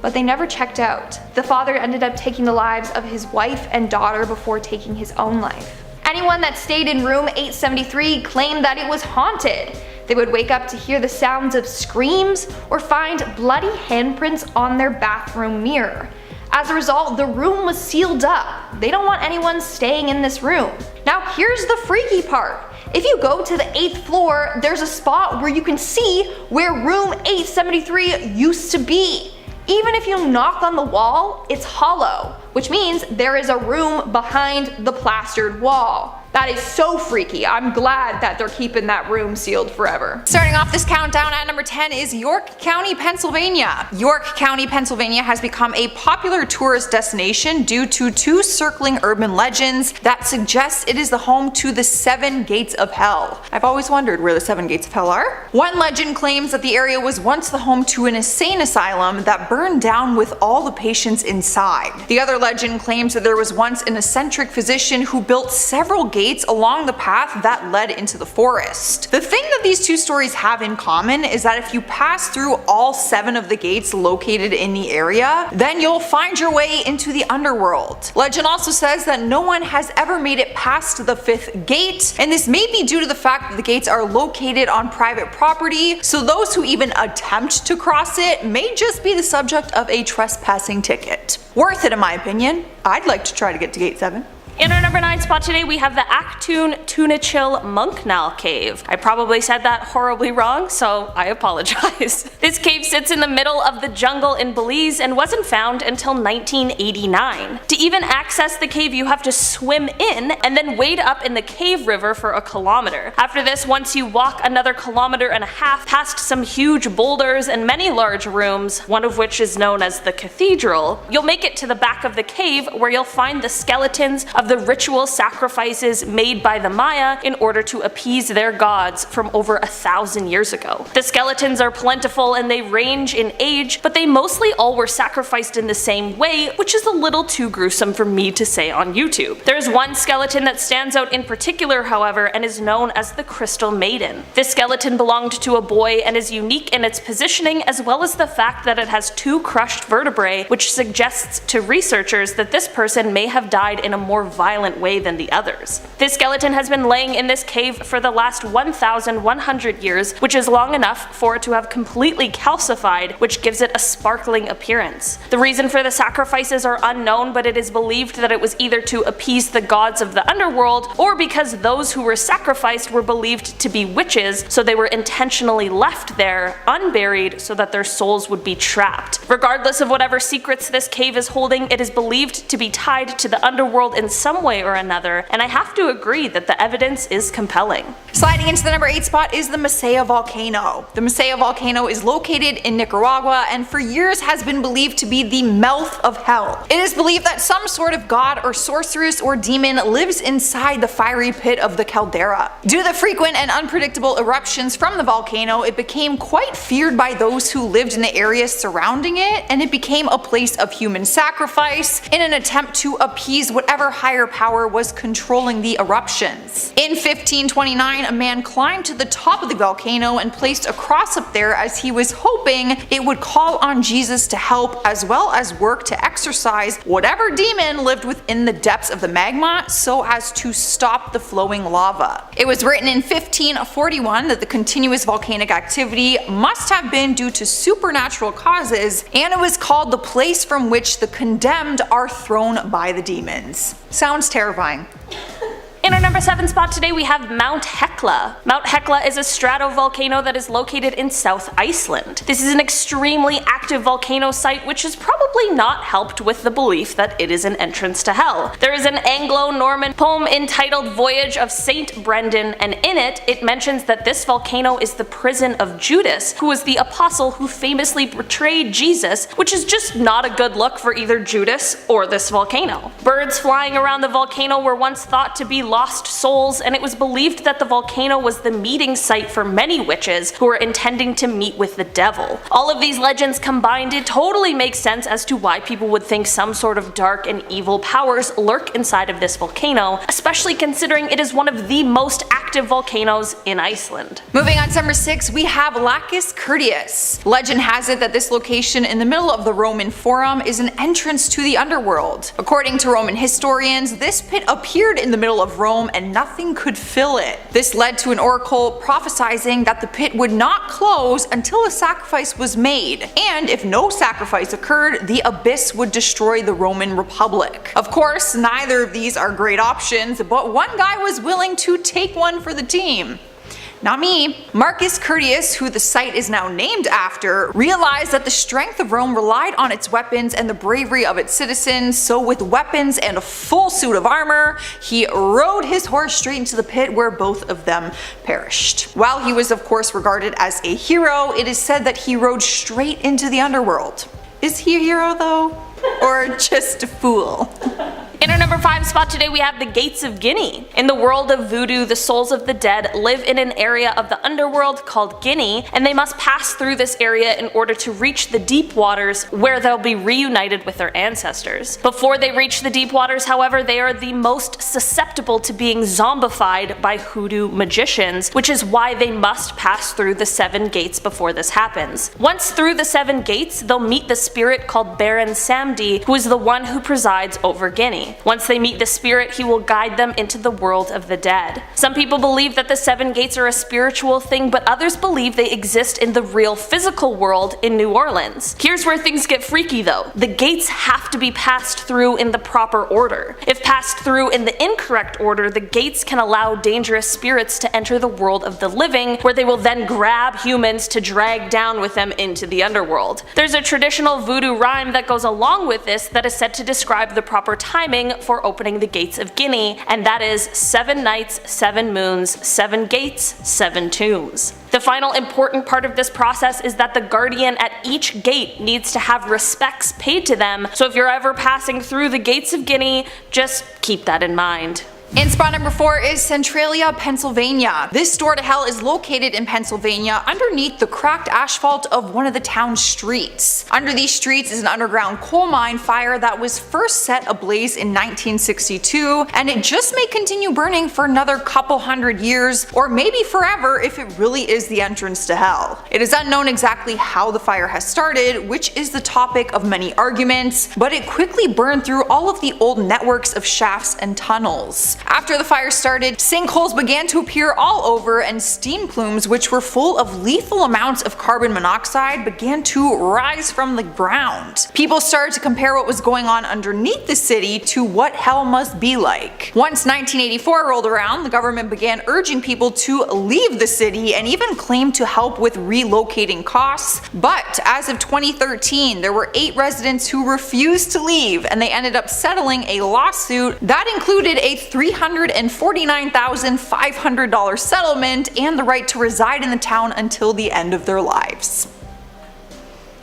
but they never checked out. The father ended up taking the lives of his wife and daughter before taking his own life. Anyone that stayed in room 873 claimed that it was haunted. They would wake up to hear the sounds of screams or find bloody handprints on their bathroom mirror. As a result, the room was sealed up. They don't want anyone staying in this room. Now here's the freaky part. If you go to the 8th floor, there's a spot where you can see where room 873 used to be. Even if you knock on the wall, it's hollow, which means there is a room behind the plastered wall. That is so freaky. I'm glad that they're keeping that room sealed forever. Starting off this countdown at number 10 is York County, Pennsylvania. York County, Pennsylvania has become a popular tourist destination due to 2 circling urban legends that suggest it is the home to the 7 gates of hell. I've always wondered where the 7 gates of hell are. One legend claims that the area was once the home to an insane asylum that burned down with all the patients inside. The other legend claims that there was once an eccentric physician who built several gates along the path that led into the forest. The thing that these 2 stories have in common is that if you pass through all 7 of the gates located in the area, then you'll find your way into the underworld. Legend also says that no one has ever made it past the 5th gate, and this may be due to the fact that the gates are located on private property, so those who even attempt to cross it may just be the subject of a trespassing ticket. Worth it in my opinion. I'd like to try to get to gate 7. In our number 9 spot today, we have the Actun Tunachill Monknal Cave. I probably said that horribly wrong, so I apologize. This cave sits in the middle of the jungle in Belize and wasn't found until 1989. To even access the cave, you have to swim in and then wade up in the cave river for a kilometer. After this, once you walk another kilometer and a half past some huge boulders and many large rooms, one of which is known as the cathedral, you'll make it to the back of the cave where you'll find the skeletons of the ritual sacrifices made by the Maya in order to appease their gods from over 1,000 years ago. The skeletons are plentiful and they range in age, but they mostly all were sacrificed in the same way, which is a little too gruesome for me to say on YouTube. There's one skeleton that stands out in particular, however, and is known as the Crystal Maiden. This skeleton belonged to a boy and is unique in its positioning, as well as the fact that it has 2 crushed vertebrae, which suggests to researchers that this person may have died in a more violent way than the others. This skeleton has been laying in this cave for the last 1,100 years, which is long enough for it to have completely calcified, which gives it a sparkling appearance. The reason for the sacrifices are unknown, but it is believed that it was either to appease the gods of the underworld, or because those who were sacrificed were believed to be witches, so they were intentionally left there, unburied, so that their souls would be trapped. Regardless of whatever secrets this cave is holding, it is believed to be tied to the underworld in some way or another, and I have to agree that the evidence is compelling. Sliding into the number 8 spot is the Masaya volcano. The Masaya volcano is located in Nicaragua and for years has been believed to be the mouth of hell. It is believed that some sort of god or sorceress or demon lives inside the fiery pit of the caldera. Due to the frequent and unpredictable eruptions from the volcano, it became quite feared by those who lived in the area surrounding it, and it became a place of human sacrifice in an attempt to appease whatever higher power was controlling the eruptions. In 1529, a man climbed to the top of the volcano and placed a cross up there as he was hoping it would call on Jesus to help, as well as work to exorcise whatever demon lived within the depths of the magma so as to stop the flowing lava. It was written in 1541 that the continuous volcanic activity must have been due to supernatural causes, and it was called the place from which the condemned are thrown by the demons. Sounds terrifying. In our number 7 spot today, we have Mount Hekla. Mount Hekla is a stratovolcano that is located in South Iceland. This is an extremely active volcano site, which has probably not helped with the belief that it is an entrance to hell. There is an Anglo-Norman poem entitled Voyage of Saint Brendan, and in it, it mentions that this volcano is the prison of Judas, who was the apostle who famously betrayed Jesus, which is just not a good look for either Judas or this volcano. Birds flying around the volcano were once thought to be lost souls, and it was believed that the volcano was the meeting site for many witches who were intending to meet with the devil. All of these legends combined, it totally makes sense as to why people would think some sort of dark and evil powers lurk inside of this volcano, especially considering it is one of the most active volcanoes in Iceland. Moving on to number 6, we have Lacus Curtius. Legend has it that this location in the middle of the Roman Forum is an entrance to the underworld. According to Roman historians, this pit appeared in the middle of Rome and nothing could fill it. This led to an oracle prophesizing that the pit would not close until a sacrifice was made, and if no sacrifice occurred, the abyss would destroy the Roman Republic. Of course, neither of these are great options, but one guy was willing to take one for the team. Not me. Marcus Curtius, who the site is now named after, realized that the strength of Rome relied on its weapons and the bravery of its citizens, so with weapons and a full suit of armor, he rode his horse straight into the pit where both of them perished. While he was of course regarded as a hero, it is said that he rode straight into the underworld. Is he a hero though? Or just a fool? In our number 5 spot today we have the Gates of Guinea. In the world of voodoo, the souls of the dead live in an area of the underworld called Guinea, and they must pass through this area in order to reach the deep waters where they'll be reunited with their ancestors. Before they reach the deep waters, however, they are the most susceptible to being zombified by hoodoo magicians, which is why they must pass through the 7 gates before this happens. Once through the 7 gates, they'll meet the spirit called Baron Samdi, who is the one who presides over Guinea. Once they meet the spirit, he will guide them into the world of the dead. Some people believe that the 7 gates are a spiritual thing, but others believe they exist in the real physical world in New Orleans. Here's where things get freaky though. The gates have to be passed through in the proper order. If passed through in the incorrect order, the gates can allow dangerous spirits to enter the world of the living, where they will then grab humans to drag down with them into the underworld. There's a traditional voodoo rhyme that goes along with this that is said to describe the proper timing for opening the gates of Guinea, and that is 7 nights, 7 moons, 7 gates, 7 tombs. The final important part of this process is that the guardian at each gate needs to have respects paid to them, so if you're ever passing through the gates of Guinea, just keep that in mind. In spot number 4 is Centralia, Pennsylvania. This door to hell is located in Pennsylvania underneath the cracked asphalt of one of the town's streets. Under these streets is an underground coal mine fire that was first set ablaze in 1962, and it just may continue burning for another couple hundred years, or maybe forever if it really is the entrance to hell. It is unknown exactly how the fire has started, which is the topic of many arguments, but it quickly burned through all of the old networks of shafts and tunnels. After the fire started, sinkholes began to appear all over, and steam plumes, which were full of lethal amounts of carbon monoxide, began to rise from the ground. People started to compare what was going on underneath the city to what hell must be like. Once 1984 rolled around, the government began urging people to leave the city and even claimed to help with relocating costs, but as of 2013 there were 8 residents who refused to leave, and they ended up settling a lawsuit that included a $349,500 settlement and the right to reside in the town until the end of their lives.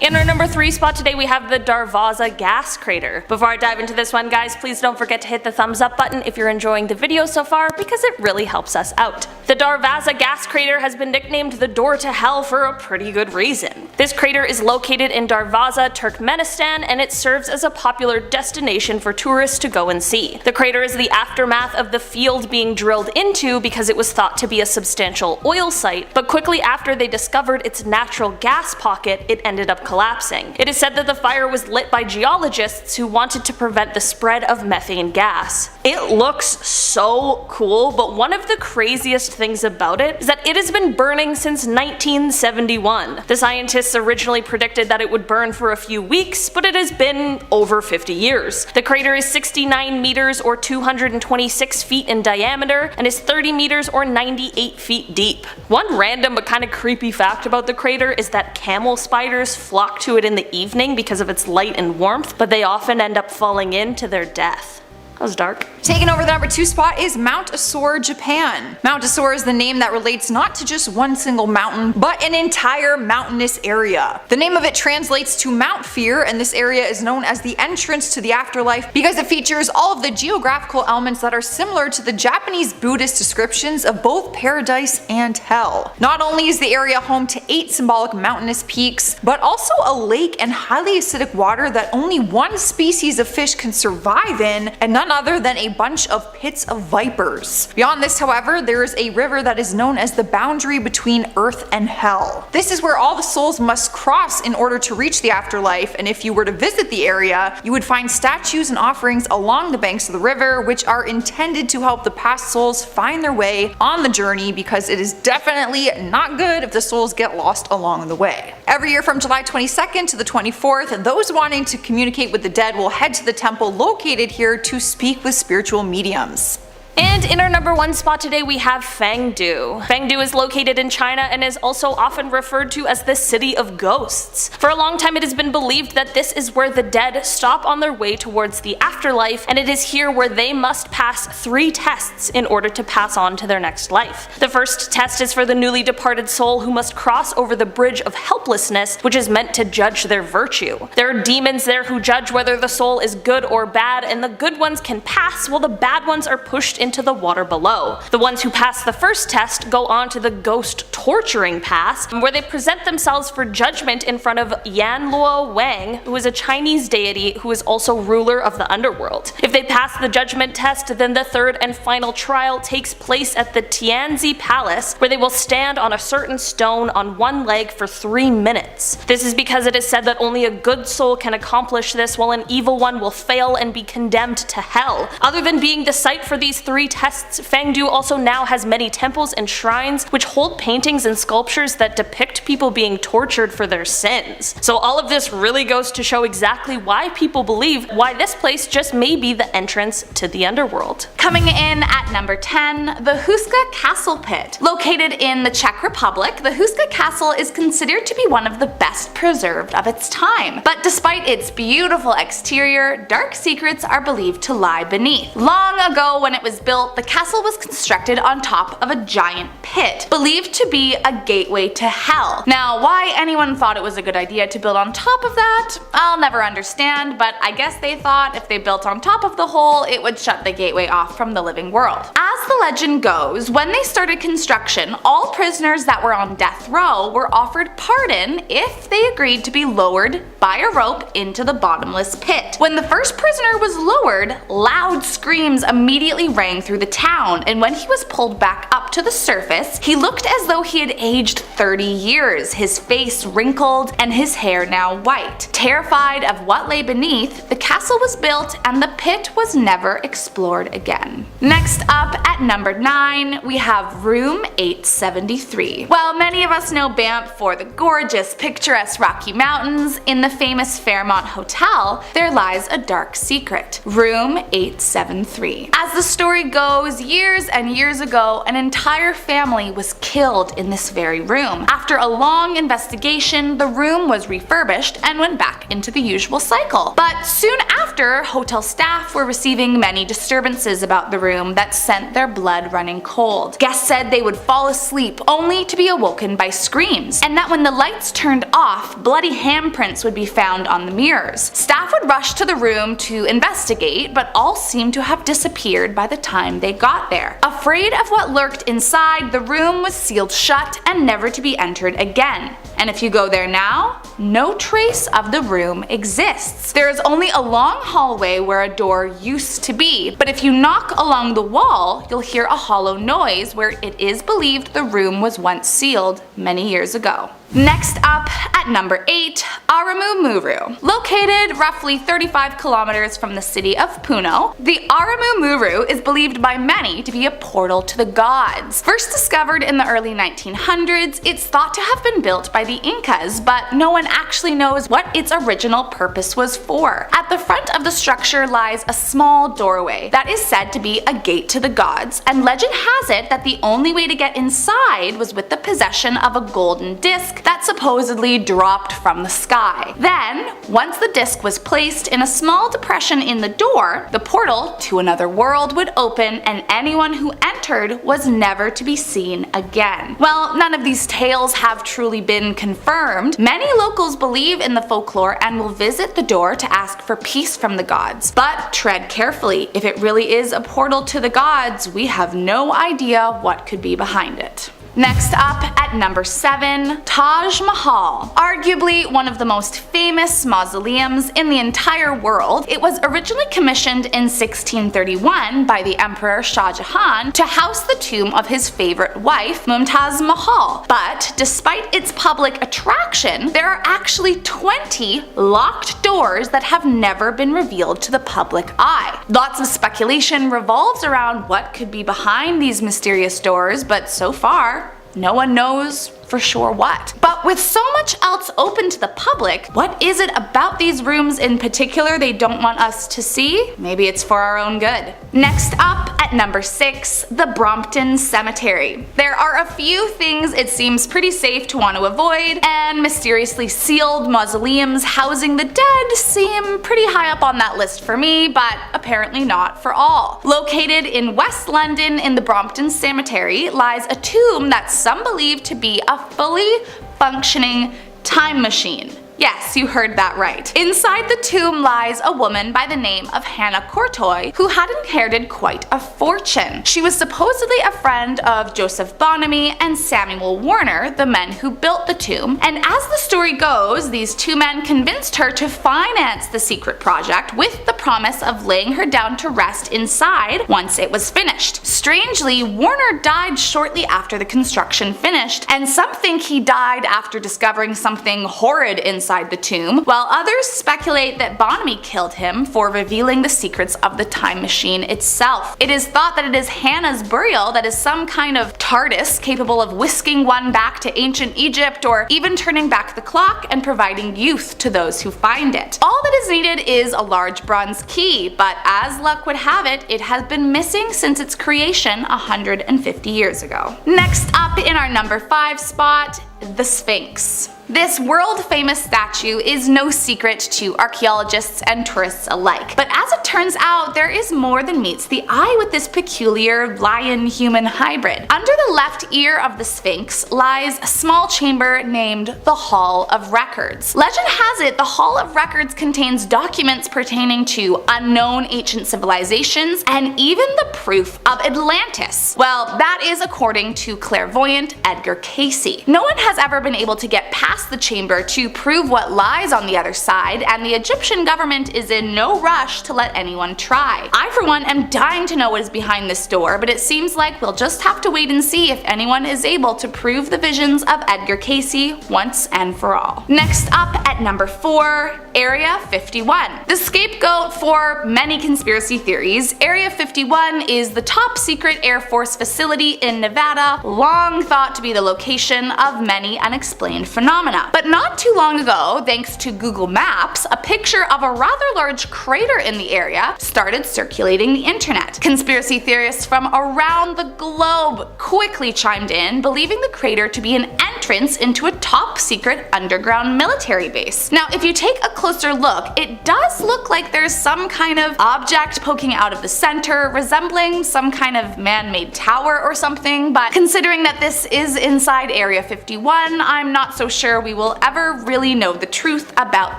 In our number 3 spot today we have the Darvaza gas crater. Before I dive into this one, guys, please don't forget to hit the thumbs up button if you're enjoying the video so far, because it really helps us out. The Darvaza gas crater has been nicknamed the door to hell for a pretty good reason. This crater is located in Darvaza, Turkmenistan, and it serves as a popular destination for tourists to go and see. The crater is the aftermath of the field being drilled into because it was thought to be a substantial oil site, but quickly after they discovered its natural gas pocket, it ended up collapsing. It is said that the fire was lit by geologists who wanted to prevent the spread of methane gas. It looks so cool, but one of the craziest things about it is that it has been burning since 1971. The scientists originally predicted that it would burn for a few weeks, but it has been over 50 years. The crater is 69 meters or 226 feet in diameter and is 30 meters or 98 feet deep. One random but kind of creepy fact about the crater is that camel spiders flock to it in the evening because of its light and warmth, but they often end up falling in to their death. was dark. Taking over the number 2 spot is Mount Osore, Japan. Mount Osore is the name that relates not to just one single mountain, but an entire mountainous area. The name of it translates to Mount Fear, and this area is known as the entrance to the afterlife because it features all of the geographical elements that are similar to the Japanese Buddhist descriptions of both paradise and hell. Not only is the area home to 8 symbolic mountainous peaks, but also a lake and highly acidic water that only one species of fish can survive in, and none other than a bunch of pits of vipers. Beyond this, however, there is a river that is known as the boundary between earth and hell. This is where all the souls must cross in order to reach the afterlife, and if you were to visit the area, you would find statues and offerings along the banks of the river, which are intended to help the past souls find their way on the journey, because it is definitely not good if the souls get lost along the way. Every year from July 22nd to the 24th, those wanting to communicate with the dead will head to the temple located here to speak with spiritual mediums. And in our number 1 spot today we have Fangdu. Fangdu is located in China and is also often referred to as the City of Ghosts. For a long time it has been believed that this is where the dead stop on their way towards the afterlife, and it is here where they must pass 3 tests in order to pass on to their next life. The first test is for the newly departed soul who must cross over the bridge of helplessness, which is meant to judge their virtue. There are demons there who judge whether the soul is good or bad, and the good ones can pass while the bad ones are pushed into the water below. The ones who pass the first test go on to the ghost torturing pass, where they present themselves for judgment in front of Yanluo Wang, who is a Chinese deity who is also ruler of the underworld. If they pass the judgment test, then the third and final trial takes place at the Tianzi Palace, where they will stand on a certain stone on one leg for 3 minutes. This is because it is said that only a good soul can accomplish this, while an evil one will fail and be condemned to hell. Other than being the site for these 3 tests, Fangdu also now has many temples and shrines which hold paintings and sculptures that depict people being tortured for their sins. So all of this really goes to show exactly why people believe why this place just may be the entrance to the underworld. Coming in at number 10, the Huska Castle Pit. Located in the Czech Republic, the Huska Castle is considered to be one of the best preserved of its time. But despite its beautiful exterior, dark secrets are believed to lie beneath. Long ago, when it was built, the castle was constructed on top of a giant pit, believed to be a gateway to hell. Now, why anyone thought it was a good idea to build on top of that, I'll never understand, but I guess they thought if they built on top of the hole, it would shut the gateway off from the living world. As the legend goes, when they started construction, all prisoners that were on death row were offered pardon if they agreed to be lowered by a rope into the bottomless pit. When the first prisoner was lowered, loud screams immediately rang through the town, and when he was pulled back up to the surface, he looked as though he had aged 30 years, his face wrinkled and his hair now white. Terrified of what lay beneath, the castle was built and the pit was never explored again. Next up at number 9, we have Room 873. While many of us know Banff for the gorgeous, picturesque Rocky Mountains, in the famous Fairmont Hotel, there lies a dark secret. Room 873. As the story goes, years and years ago, an entire family was killed in this very room. After a long investigation, the room was refurbished and went back into the usual cycle. But soon after, hotel staff were receiving many disturbances about the room that sent their blood running cold. Guests said they would fall asleep only to be awoken by screams, and that when the lights turned off, bloody handprints would be found on the mirrors. Staff would rush to the room to investigate, but all seemed to have disappeared by the time they got there. Afraid of what lurked inside, the room was sealed shut and never to be entered again. And if you go there now, no trace of the room exists. There is only a long hallway where a door used to be, but if you knock along the wall, you'll hear a hollow noise where it is believed the room was once sealed many years ago. Next up, at number 8, Aramu Muru. Located roughly 35 kilometers from the city of Puno, the Aramu Muru is believed by many to be a portal to the gods. First discovered in the early 1900s, it's thought to have been built by the Incas, but no one actually knows what its original purpose was for. At the front of the structure lies a small doorway that is said to be a gate to the gods, and legend has it that the only way to get inside was with the possession of a golden disc that supposedly dropped from the sky. Then, once the disc was placed in a small depression in the door, the portal to another world would open and anyone who entered was never to be seen again. Well, none of these tales have truly been confirmed. Many locals believe in the folklore and will visit the door to ask for peace from the gods. But tread carefully. If it really is a portal to the gods, we have no idea what could be behind it. Next up at number 7, Taj Mahal. Arguably one of the most famous mausoleums in the entire world, it was originally commissioned in 1631 by the Emperor Shah Jahan to house the tomb of his favorite wife, Mumtaz Mahal. But despite its public attraction, there are actually 20 locked doors that have never been revealed to the public eye. Lots of speculation revolves around what could be behind these mysterious doors, but so far, no one knows for sure what. But with so much else open to the public, what is it about these rooms in particular they don't want us to see? Maybe it's for our own good. Next up at number 6, the Brompton Cemetery. There are a few things it seems pretty safe to want to avoid, and mysteriously sealed mausoleums housing the dead seem pretty high up on that list for me, but apparently not for all. Located in West London in the Brompton Cemetery lies a tomb that some believe to be a fully functioning time machine. Yes, you heard that right. Inside the tomb lies a woman by the name of Hannah Courtoy, who had inherited quite a fortune. She was supposedly a friend of Joseph Bonamy and Samuel Warner, the men who built the tomb, and as the story goes, these two men convinced her to finance the secret project with the promise of laying her down to rest inside once it was finished. Strangely, Warner died shortly after the construction finished, and some think he died after discovering something horrid inside the tomb, while others speculate that Bonamy killed him for revealing the secrets of the time machine itself. It is thought that it is Hannah's burial that is some kind of TARDIS capable of whisking one back to ancient Egypt or even turning back the clock and providing youth to those who find it. All that is needed is a large bronze key, but as luck would have it, it has been missing since its creation 150 years ago. Next up in our number 5 spot, the Sphinx. This world-famous statue is no secret to archaeologists and tourists alike, but as it turns out, there is more than meets the eye with this peculiar lion-human hybrid. Under the left ear of the Sphinx lies a small chamber named the Hall of Records. Legend has it the Hall of Records contains documents pertaining to unknown ancient civilizations and even the proof of Atlantis. Well, that is according to clairvoyant Edgar Cayce. No one has ever been able to get past the chamber to prove what lies on the other side, and the Egyptian government is in no rush to let anyone try. I for one am dying to know what is behind this door, but it seems like we'll just have to wait and see if anyone is able to prove the visions of Edgar Cayce once and for all. Next up at number 4, Area 51. The scapegoat for many conspiracy theories, Area 51 is the top secret Air Force facility in Nevada, long thought to be the location of many unexplained phenomena. But not too long ago, thanks to Google Maps, a picture of a rather large crater in the area started circulating the internet. Conspiracy theorists from around the globe quickly chimed in, believing the crater to be an entrance into a top secret underground military base. Now, if you take a closer look, it does look like there's some kind of object poking out of the center, resembling some kind of man-made tower or something, but considering that this is inside Area 51, I'm not so sure we will ever really know the truth about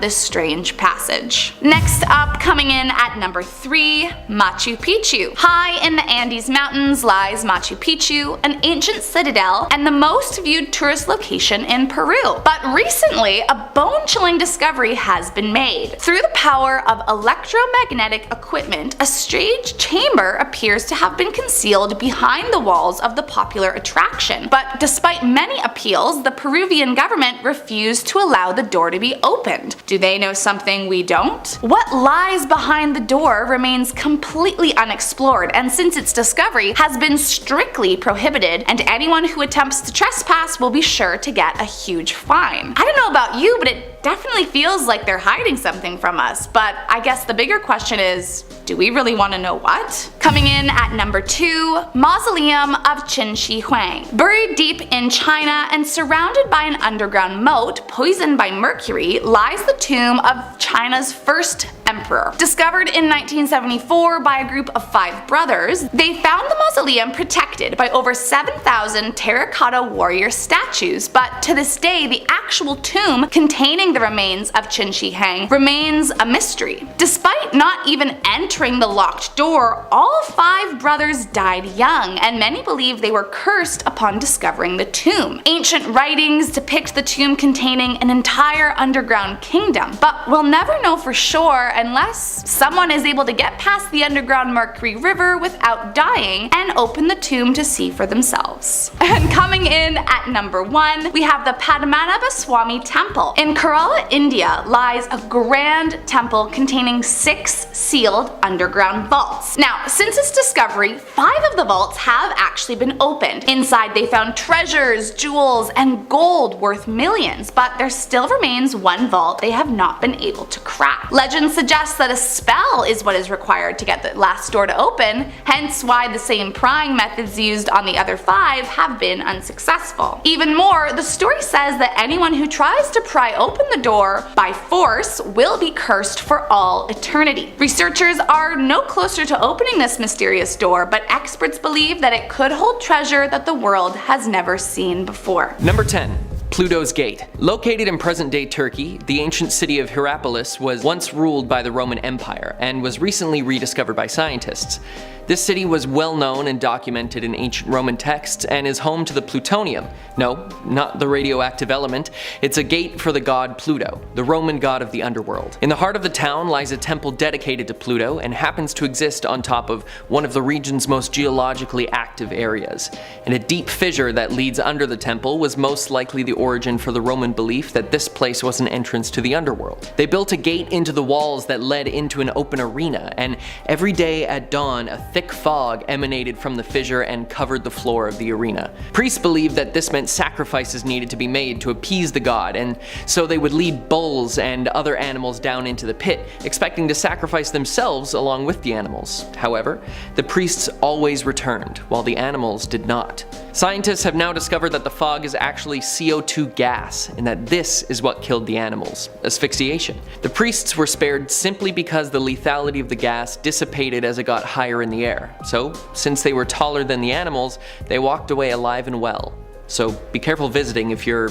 this strange passage. Next up, coming in at number 3, Machu Picchu. High in the Andes Mountains lies Machu Picchu, an ancient citadel and the most viewed tourist location in Peru. But recently, a bone-chilling discovery has been made. Through the power of electromagnetic equipment, a strange chamber appears to have been concealed behind the walls of the popular attraction. But despite many appeals, the Peruvian government refused to allow the door to be opened. Do they know something we don't? What lies behind the door remains completely unexplored, and since its discovery has been strictly prohibited, and anyone who attempts to trespass will be sure sure to get a huge fine. I don't know about you, but it definitely feels like they're hiding something from us, but I guess the bigger question is, do we really want to know what? Coming in at number 2, Mausoleum of Qin Shi Huang. Buried deep in China and surrounded by an underground moat poisoned by mercury lies the tomb of China's first emperor. Discovered in 1974 by a group of 5 brothers, they found the mausoleum protected by over 7,000 terracotta warrior statues, but to this day the actual tomb containing the remains of Qin Shi Huang remains a mystery. Despite not even entering the locked door, all 5 brothers died young, and many believe they were cursed upon discovering the tomb. Ancient writings depict the tomb containing an entire underground kingdom, but we'll never know for sure unless someone is able to get past the underground Mercury River without dying and open the tomb to see for themselves. And coming in at number 1, we have the Padmanabha Swami Temple. In Kerala, India lies a grand temple containing 6 sealed underground vaults. Now, since its discovery, 5 of the vaults have actually been opened. Inside they found treasures, jewels, and gold worth millions, but there still remains one vault they have not been able to crack. Legend suggests that a spell is what is required to get the last door to open, hence why the same prying methods used on the other 5 have been unsuccessful. Even more, the story says that anyone who tries to pry open the door by force will be cursed for all eternity. Researchers are no closer to opening this mysterious door, but experts believe that it could hold treasure that the world has never seen before. Number 10. Pluto's Gate. Located in present-day Turkey, the ancient city of Hierapolis was once ruled by the Roman Empire and was recently rediscovered by scientists. This city was well known and documented in ancient Roman texts and is home to the plutonium. No, not the radioactive element. It's a gate for the god Pluto, the Roman god of the underworld. In the heart of the town lies a temple dedicated to Pluto and happens to exist on top of one of the region's most geologically active areas. And a deep fissure that leads under the temple was most likely the origin for the Roman belief that this place was an entrance to the underworld. They built a gate into the walls that led into an open arena, and every day at dawn a thick fog emanated from the fissure and covered the floor of the arena. Priests believed that this meant sacrifices needed to be made to appease the god, and so they would lead bulls and other animals down into the pit, expecting to sacrifice themselves along with the animals. However, the priests always returned, while the animals did not. Scientists have now discovered that the fog is actually CO2 gas, and that this is what killed the animals: asphyxiation. The priests were spared simply because the lethality of the gas dissipated as it got higher in the air. So, since they were taller than the animals, they walked away alive and well. So be careful visiting if you're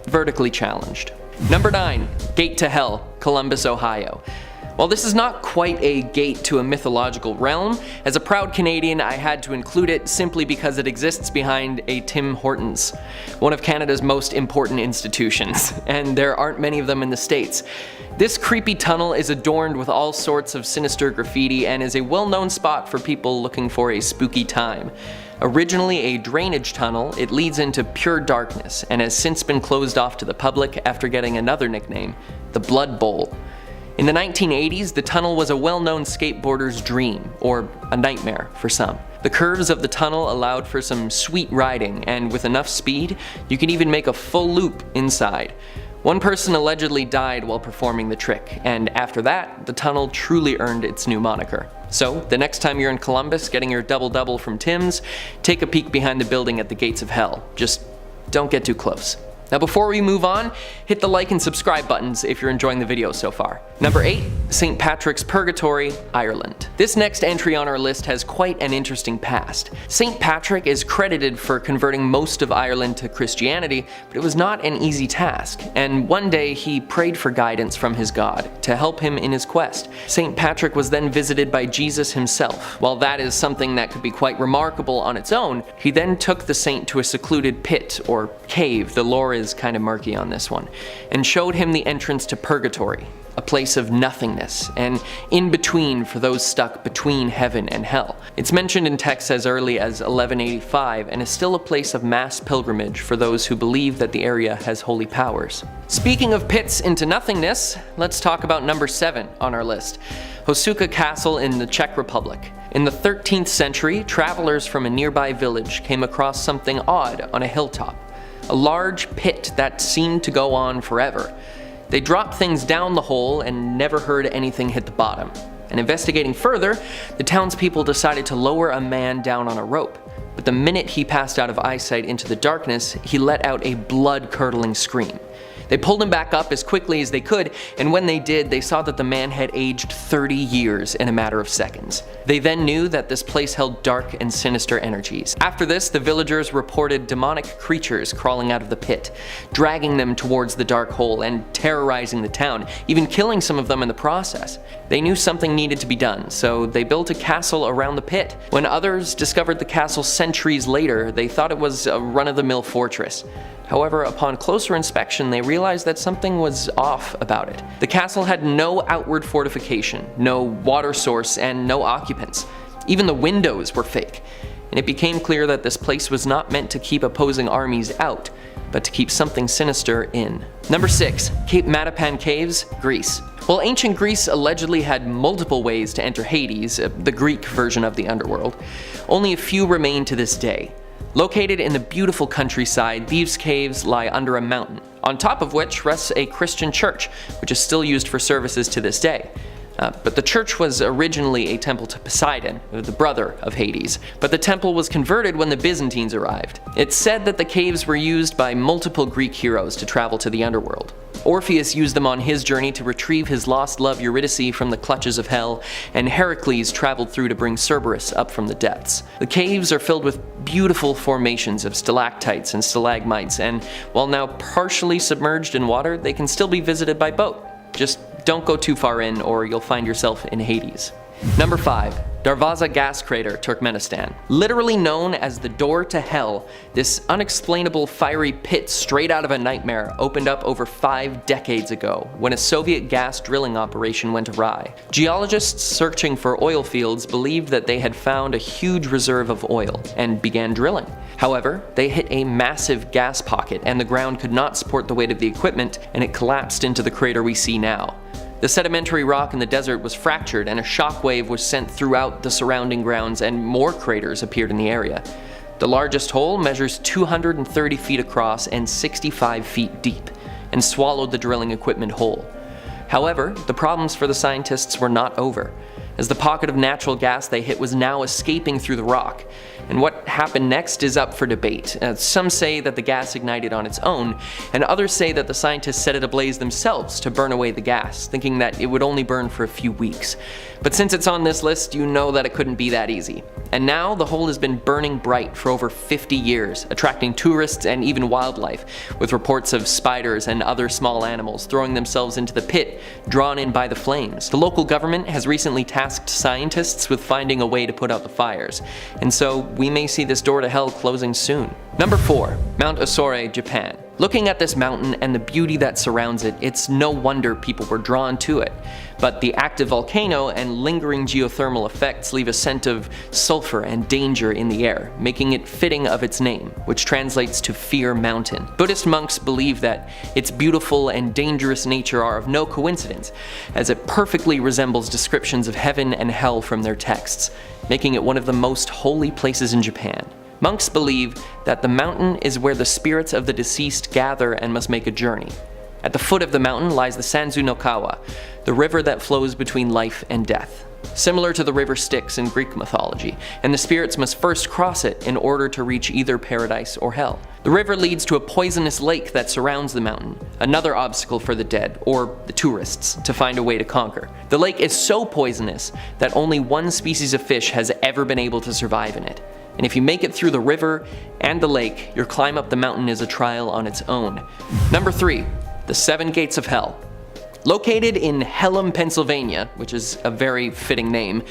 vertically challenged. Number 9. Gate to Hell, Columbus, Ohio. While this is not quite a gate to a mythological realm, as a proud Canadian I had to include it simply because it exists behind a Tim Hortons, one of Canada's most important institutions, and there aren't many of them in the States. This creepy tunnel is adorned with all sorts of sinister graffiti and is a well-known spot for people looking for a spooky time. Originally a drainage tunnel, it leads into pure darkness and has since been closed off to the public after getting another nickname, the Blood Bowl. In the 1980s, the tunnel was a well-known skateboarder's dream, or a nightmare for some. The curves of the tunnel allowed for some sweet riding, and with enough speed, you could even make a full loop inside. One person allegedly died while performing the trick, and after that, the tunnel truly earned its new moniker. So, the next time you're in Columbus getting your double-double from Tim's, take a peek behind the building at the gates of hell. Just don't get too close. Now before we move on, hit the like and subscribe buttons if you're enjoying the video so far. Number 8. St. Patrick's Purgatory, Ireland. This next entry on our list has quite an interesting past. St. Patrick is credited for converting most of Ireland to Christianity, but it was not an easy task, and one day he prayed for guidance from his God to help him in his quest. St. Patrick was then visited by Jesus himself. While that is something that could be quite remarkable on its own, he then took the saint to a secluded pit or cave, the lore is kind of murky on this one, and showed him the entrance to purgatory, a place of nothingness, and in between for those stuck between heaven and hell. It's mentioned in texts as early as 1185 and is still a place of mass pilgrimage for those who believe that the area has holy powers. Speaking of pits into nothingness, let's talk about number 7 on our list, Osore Castle in the Czech Republic. In the 13th century, travelers from a nearby village came across something odd on a hilltop. a large pit that seemed to go on forever. They dropped things down the hole and never heard anything hit the bottom. And investigating further, the townspeople decided to lower a man down on a rope. But the minute he passed out of eyesight into the darkness, he let out a blood-curdling scream. They pulled him back up as quickly as they could, and when they did, they saw that the man had aged 30 years in a matter of seconds. They then knew that this place held dark and sinister energies. After this, the villagers reported demonic creatures crawling out of the pit, dragging them towards the dark hole and terrorizing the town, even killing some of them in the process. They knew something needed to be done, so they built a castle around the pit. When others discovered the castle centuries later, they thought it was a run-of-the-mill fortress. However, upon closer inspection, they realized that something was off about it. The castle had no outward fortification, no water source, and no occupants. Even the windows were fake. And it became clear that this place was not meant to keep opposing armies out, but to keep something sinister in. Number 6. Cape Matapan Caves, Greece. While ancient Greece allegedly had multiple ways to enter Hades, the Greek version of the underworld, only a few remain to this day. Located in the beautiful countryside, these caves lie under a mountain, on top of which rests a Christian church, which is still used for services to this day. But the church was originally a temple to Poseidon, the brother of Hades, but the temple was converted when the Byzantines arrived. It's said that the caves were used by multiple Greek heroes to travel to the underworld. Orpheus used them on his journey to retrieve his lost love Eurydice from the clutches of hell, and Heracles traveled through to bring Cerberus up from the depths. The caves are filled with beautiful formations of stalactites and stalagmites, and while now partially submerged in water, they can still be visited by boat. Just don't go too far in or you'll find yourself in Hades. Number 5. Darvaza Gas Crater, Turkmenistan. Literally known as the door to hell, this unexplainable fiery pit straight out of a nightmare opened up over 5 decades ago when a Soviet gas drilling operation went awry. Geologists searching for oil fields believed that they had found a huge reserve of oil and began drilling. However, they hit a massive gas pocket and the ground could not support the weight of the equipment, and it collapsed into the crater we see now. The sedimentary rock in the desert was fractured and a shockwave was sent throughout the surrounding grounds, and more craters appeared in the area. The largest hole measures 230 feet across and 65 feet deep, and swallowed the drilling equipment whole. However, the problems for the scientists were not over, as the pocket of natural gas they hit was now escaping through the rock. And what happened next is up for debate. Some say that the gas ignited on its own, and others say that the scientists set it ablaze themselves to burn away the gas, thinking that it would only burn for a few weeks. But since it's on this list, you know that it couldn't be that easy. And now the hole has been burning bright for over 50 years, attracting tourists and even wildlife, with reports of spiders and other small animals throwing themselves into the pit, drawn in by the flames. The local government has recently tasked scientists with finding a way to put out the fires, and so we may see this door to hell closing soon. Number 4. Mount Osore, Japan. Looking at this mountain and the beauty that surrounds it, it's no wonder people were drawn to it. But the active volcano and lingering geothermal effects leave a scent of sulfur and danger in the air, making it fitting of its name, which translates to Fear Mountain. Buddhist monks believe that its beautiful and dangerous nature are of no coincidence, as it perfectly resembles descriptions of heaven and hell from their texts, making it one of the most holy places in Japan. Monks believe that the mountain is where the spirits of the deceased gather and must make a journey. At the foot of the mountain lies the Sanzu no Kawa, the river that flows between life and death. Similar to the river Styx in Greek mythology, and the spirits must first cross it in order to reach either paradise or hell. The river leads to a poisonous lake that surrounds the mountain, another obstacle for the dead, or the tourists, to find a way to conquer. The lake is so poisonous that only one species of fish has ever been able to survive in it. And if you make it through the river and the lake, your climb up the mountain is a trial on its own. Number 3. The 7 Gates of Hell. Located in Hellam, Pennsylvania, which is a very fitting name,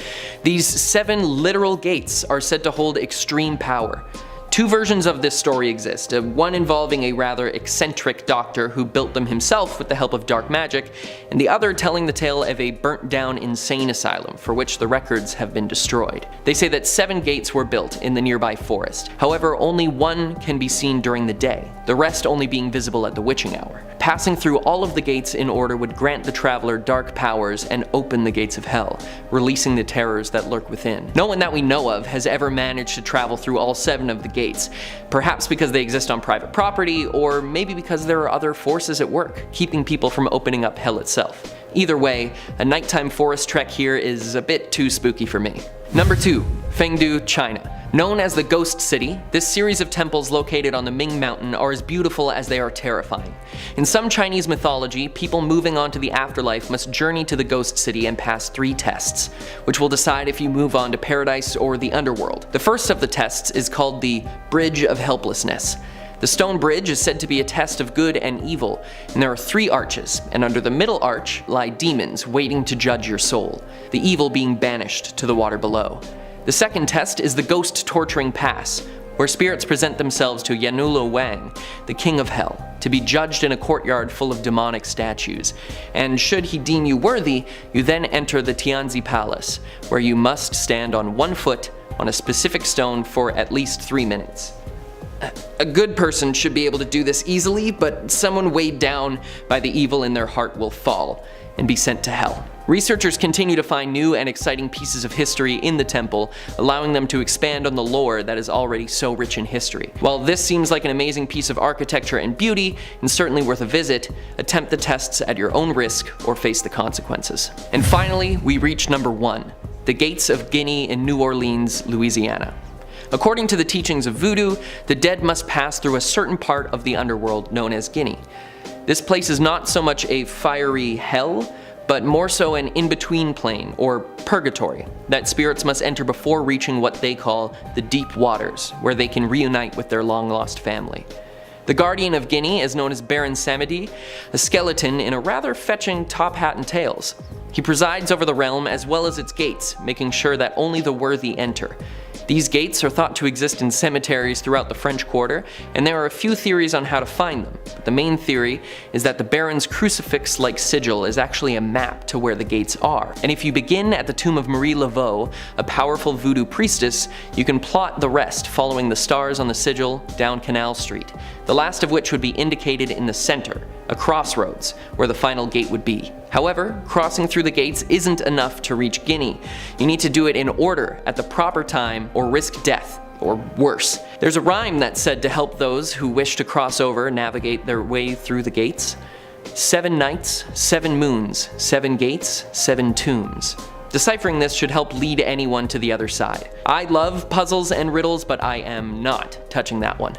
these 7 literal gates are said to hold extreme power. 2 versions of this story exist, one involving a rather eccentric doctor who built them himself with the help of dark magic, and the other telling the tale of a burnt down insane asylum for which the records have been destroyed. They say that 7 gates were built in the nearby forest. However, only one can be seen during the day, the rest only being visible at the witching hour. Passing through all of the gates in order would grant the traveler dark powers and open the gates of hell, releasing the terrors that lurk within. No one that we know of has ever managed to travel through all 7 of the gates, gates, perhaps because they exist on private property, or maybe because there are other forces at work, keeping people from opening up hell itself. Either way, a nighttime forest trek here is a bit too spooky for me. Number 2. Fengdu, China. Known as the Ghost City, this series of temples located on the Ming Mountain are as beautiful as they are terrifying. In some Chinese mythology, people moving on to the afterlife must journey to the Ghost City and pass 3 tests, which will decide if you move on to paradise or the underworld. The first of the tests is called the Bridge of Helplessness. The stone bridge is said to be a test of good and evil, and there are 3 arches, and under the middle arch lie demons waiting to judge your soul, the evil being banished to the water below. The second test is the Ghost Torturing Pass, where spirits present themselves to Yanulu Wang, the king of hell, to be judged in a courtyard full of demonic statues, and should he deem you worthy, you then enter the Tianzi Palace, where you must stand on 1 foot on a specific stone for at least 3 minutes. A good person should be able to do this easily, but someone weighed down by the evil in their heart will fall and be sent to hell. Researchers continue to find new and exciting pieces of history in the temple, allowing them to expand on the lore that is already so rich in history. While this seems like an amazing piece of architecture and beauty, and certainly worth a visit, attempt the tests at your own risk or face the consequences. And finally, we reach number 1, the Gates of Guinea in New Orleans, Louisiana. According to the teachings of voodoo, the dead must pass through a certain part of the underworld known as Guinea. This place is not so much a fiery hell, but more so an in-between plane, or purgatory, that spirits must enter before reaching what they call the deep waters, where they can reunite with their long-lost family. The guardian of Guinea is known as Baron Samedi, a skeleton in a rather fetching top hat and tails. He presides over the realm as well as its gates, making sure that only the worthy enter. These gates are thought to exist in cemeteries throughout the French Quarter, and there are a few theories on how to find them. But the main theory is that the Baron's crucifix-like sigil is actually a map to where the gates are. And if you begin at the tomb of Marie Laveau, a powerful voodoo priestess, you can plot the rest following the stars on the sigil down Canal Street, the last of which would be indicated in the center, a crossroads, where the final gate would be. However, crossing through the gates isn't enough to reach Guinea. You need to do it in order, at the proper time, or risk death, or worse. There's a rhyme that's said to help those who wish to cross over navigate their way through the gates. 7 nights, 7 moons, 7 gates, 7 tombs. Deciphering this should help lead anyone to the other side. I love puzzles and riddles, but I am not touching that one.